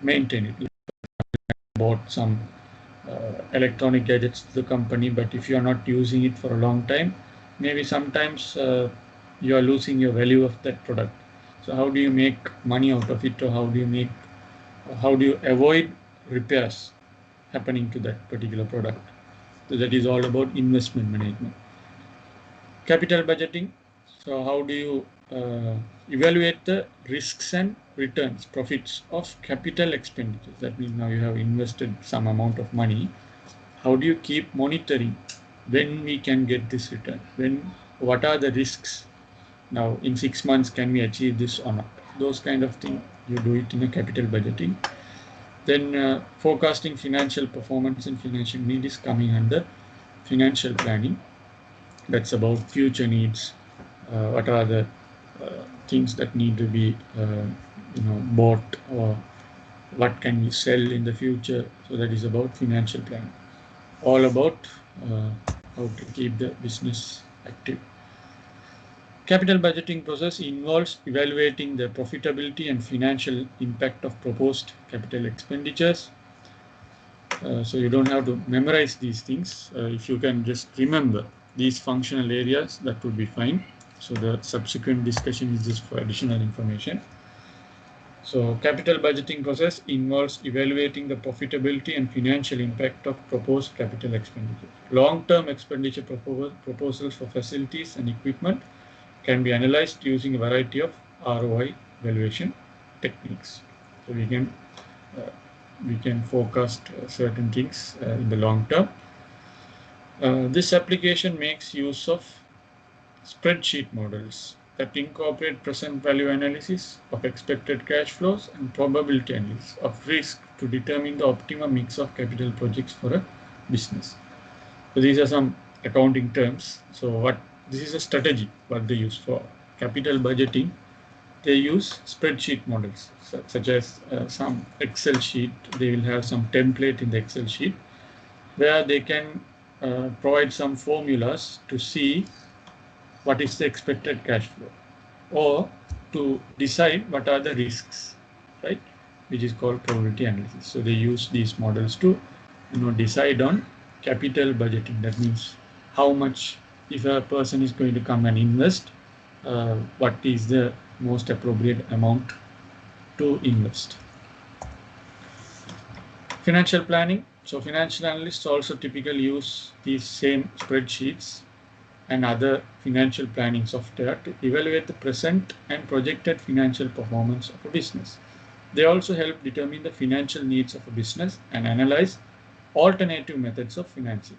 maintain it? Bought some electronic gadgets to the company, but if you are not using it for a long time, maybe sometimes you are losing your value of that product. So how do you make money out of it, or how do you avoid repairs happening to that particular product? So that is all about investment management. Capital budgeting. So how do you evaluate the risks and returns, profits of capital expenditures? That means now you have invested some amount of money. How do you keep monitoring when we can get this return? What are the risks? Now in 6 months, can we achieve this or not? Those kind of things, you do it in a capital budgeting. Then forecasting financial performance and financial need is coming under financial planning. That's about future needs. What are the things that need to be bought, or what can we sell in the future? So that is about financial planning. All about how to keep the business active. Capital budgeting process involves evaluating the profitability and financial impact of proposed capital expenditures. So you don't have to memorize these things. If you can just remember these functional areas, that would be fine. So the subsequent discussion is just for additional information. So capital budgeting process involves evaluating the profitability and financial impact of proposed capital expenditure. Long-term expenditure proposals for facilities and equipment can be analyzed using a variety of ROI valuation techniques. So we can forecast certain things in the long term. This application makes use of spreadsheet models that incorporate present value analysis of expected cash flows and probability analysis of risk to determine the optimum mix of capital projects for a business. So these are some accounting terms. So this is a strategy what they use for capital budgeting. they use spreadsheet models, such as some Excel sheet. They will have some template in the Excel sheet where they can provide some formulas to see what is the expected cash flow, or to decide what are the risks, right, which is called probability analysis. So they use these models to decide on capital budgeting. That means how much, if a person is going to come and invest, what is the most appropriate amount to invest. Financial planning. So financial analysts also typically use these same spreadsheets and other financial planning software to evaluate the present and projected financial performance of a business. They also help determine the financial needs of a business and analyze alternative methods of financing.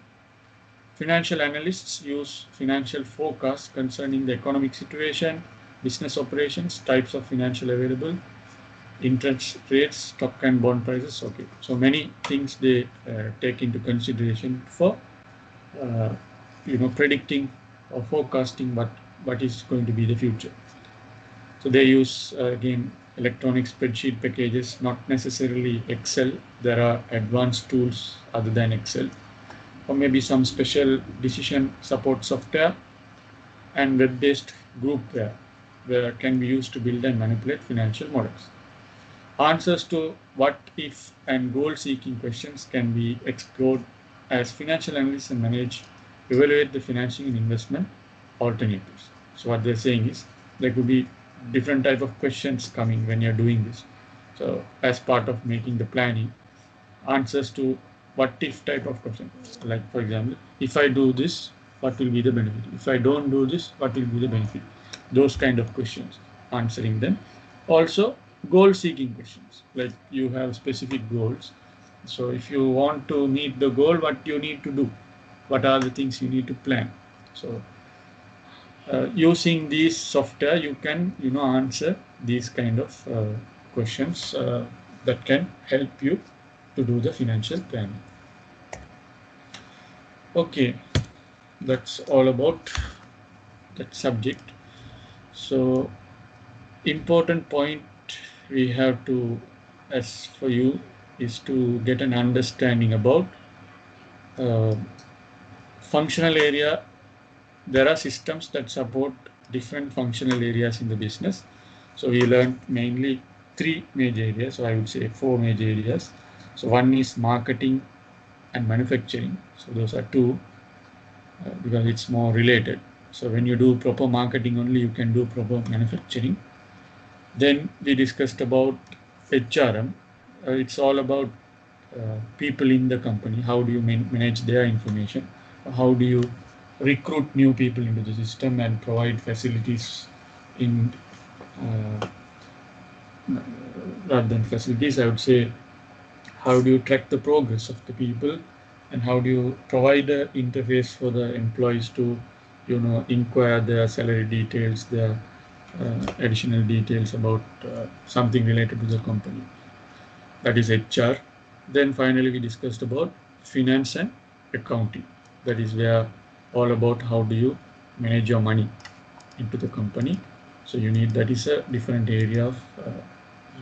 Financial analysts use financial forecasts concerning the economic situation, business operations, types of financial available, interest rates, stock and bond prices. Okay, so many things they take into consideration for predicting or forecasting what is going to be the future. So they use again electronic spreadsheet packages, not necessarily Excel. There are advanced tools other than Excel, or maybe some special decision support software and web-based groupware where can be used to build and manipulate financial models. Answers to what if and goal-seeking questions can be explored as financial analysts and evaluate the financing and investment alternatives. So what they're saying is there could be different type of questions coming when you're doing this. So as part of making the planning, answers to what if type of questions, like for example, if I do this, what will be the benefit? If I don't do this, what will be the benefit? Those kind of questions, answering them. Also goal-seeking questions, like you have specific goals. So if you want to meet the goal, what you need to do? What are the things you need to plan? So using these software, you can answer these kind of questions that can help you to do the financial planning. Okay, that's all about that subject. So important point we have to, as for you, is to get an understanding about functional area. There are systems that support different functional areas in the business. So we learned mainly 3 major areas, so I would say 4 major areas. So one is marketing and manufacturing. So those are 2 because it's more related. So when you do proper marketing only, you can do proper manufacturing. Then we discussed about HRM. It's all about people in the company. How do you manage their information? How do you recruit new people into the system and provide facilities in rather than facilities, I would say, how do you track the progress of the people, and how do you provide an interface for the employees to inquire their salary details, their additional details about something related to the company. That is HR. Then finally we discussed about finance and accounting. That is where all about how do you manage your money into the company. So you need, that is a different area of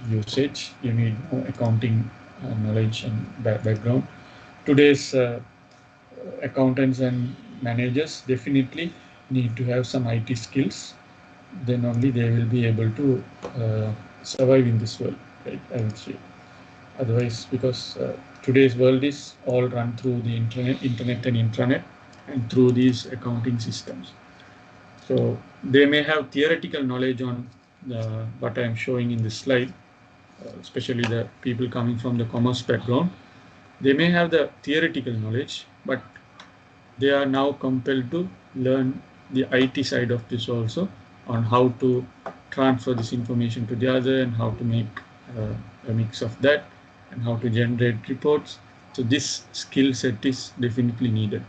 usage. You need accounting knowledge and background. Today's accountants and managers definitely need to have some IT skills. Then only they will be able to survive in this world, right? I would say. Otherwise, because today's world is all run through the internet and intranet, and through these accounting systems. So they may have theoretical knowledge on what I am showing in this slide, especially the people coming from the commerce background. They may have the theoretical knowledge, but they are now compelled to learn the IT side of this also, on how to transfer this information to the other, and how to make a mix of that, and how to generate reports. So this skill set is definitely needed.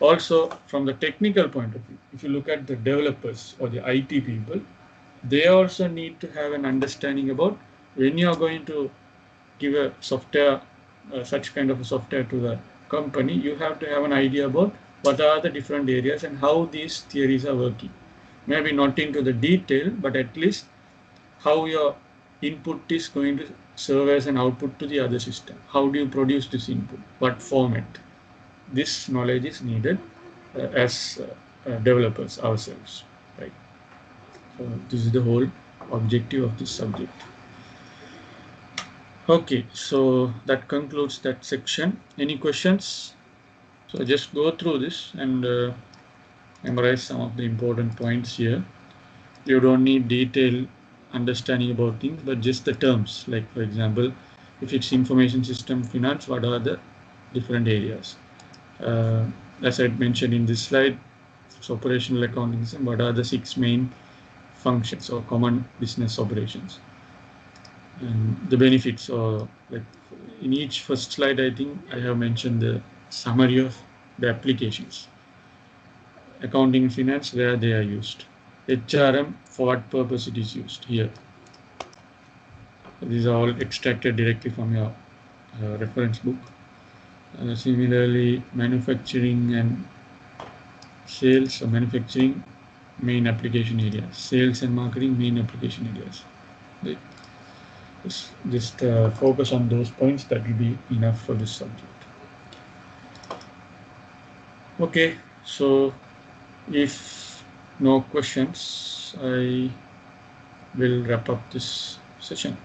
Also, from the technical point of view, if you look at the developers or the IT people, they also need to have an understanding about when you are going to give a software, such kind of a software to the company, you have to have an idea about what are the different areas and how these theories are working. Maybe not into the detail, but at least how your input is going to serve as an output to the other system. How do you produce this input? What format? This knowledge is needed as developers ourselves, right? So this is the whole objective of this subject. Okay, so that concludes that section. Any questions? So just go through this and memorize some of the important points here. You don't need detailed understanding about things, but just the terms. Like for example, if it's information system finance, what are the different areas? As I mentioned in this slide, it's operational accounting system. What are the 6 main functions or common business operations? And the benefits, or like in each first slide, I think I have mentioned the summary of the applications. Accounting finance, where they are used. HRM, for what purpose it is used here. These are all extracted directly from your reference book. Similarly, manufacturing and sales, or manufacturing main application areas, sales and marketing main application areas. Right. Just focus on those points. That will be enough for this subject. Okay, so if no questions, I will wrap up this session.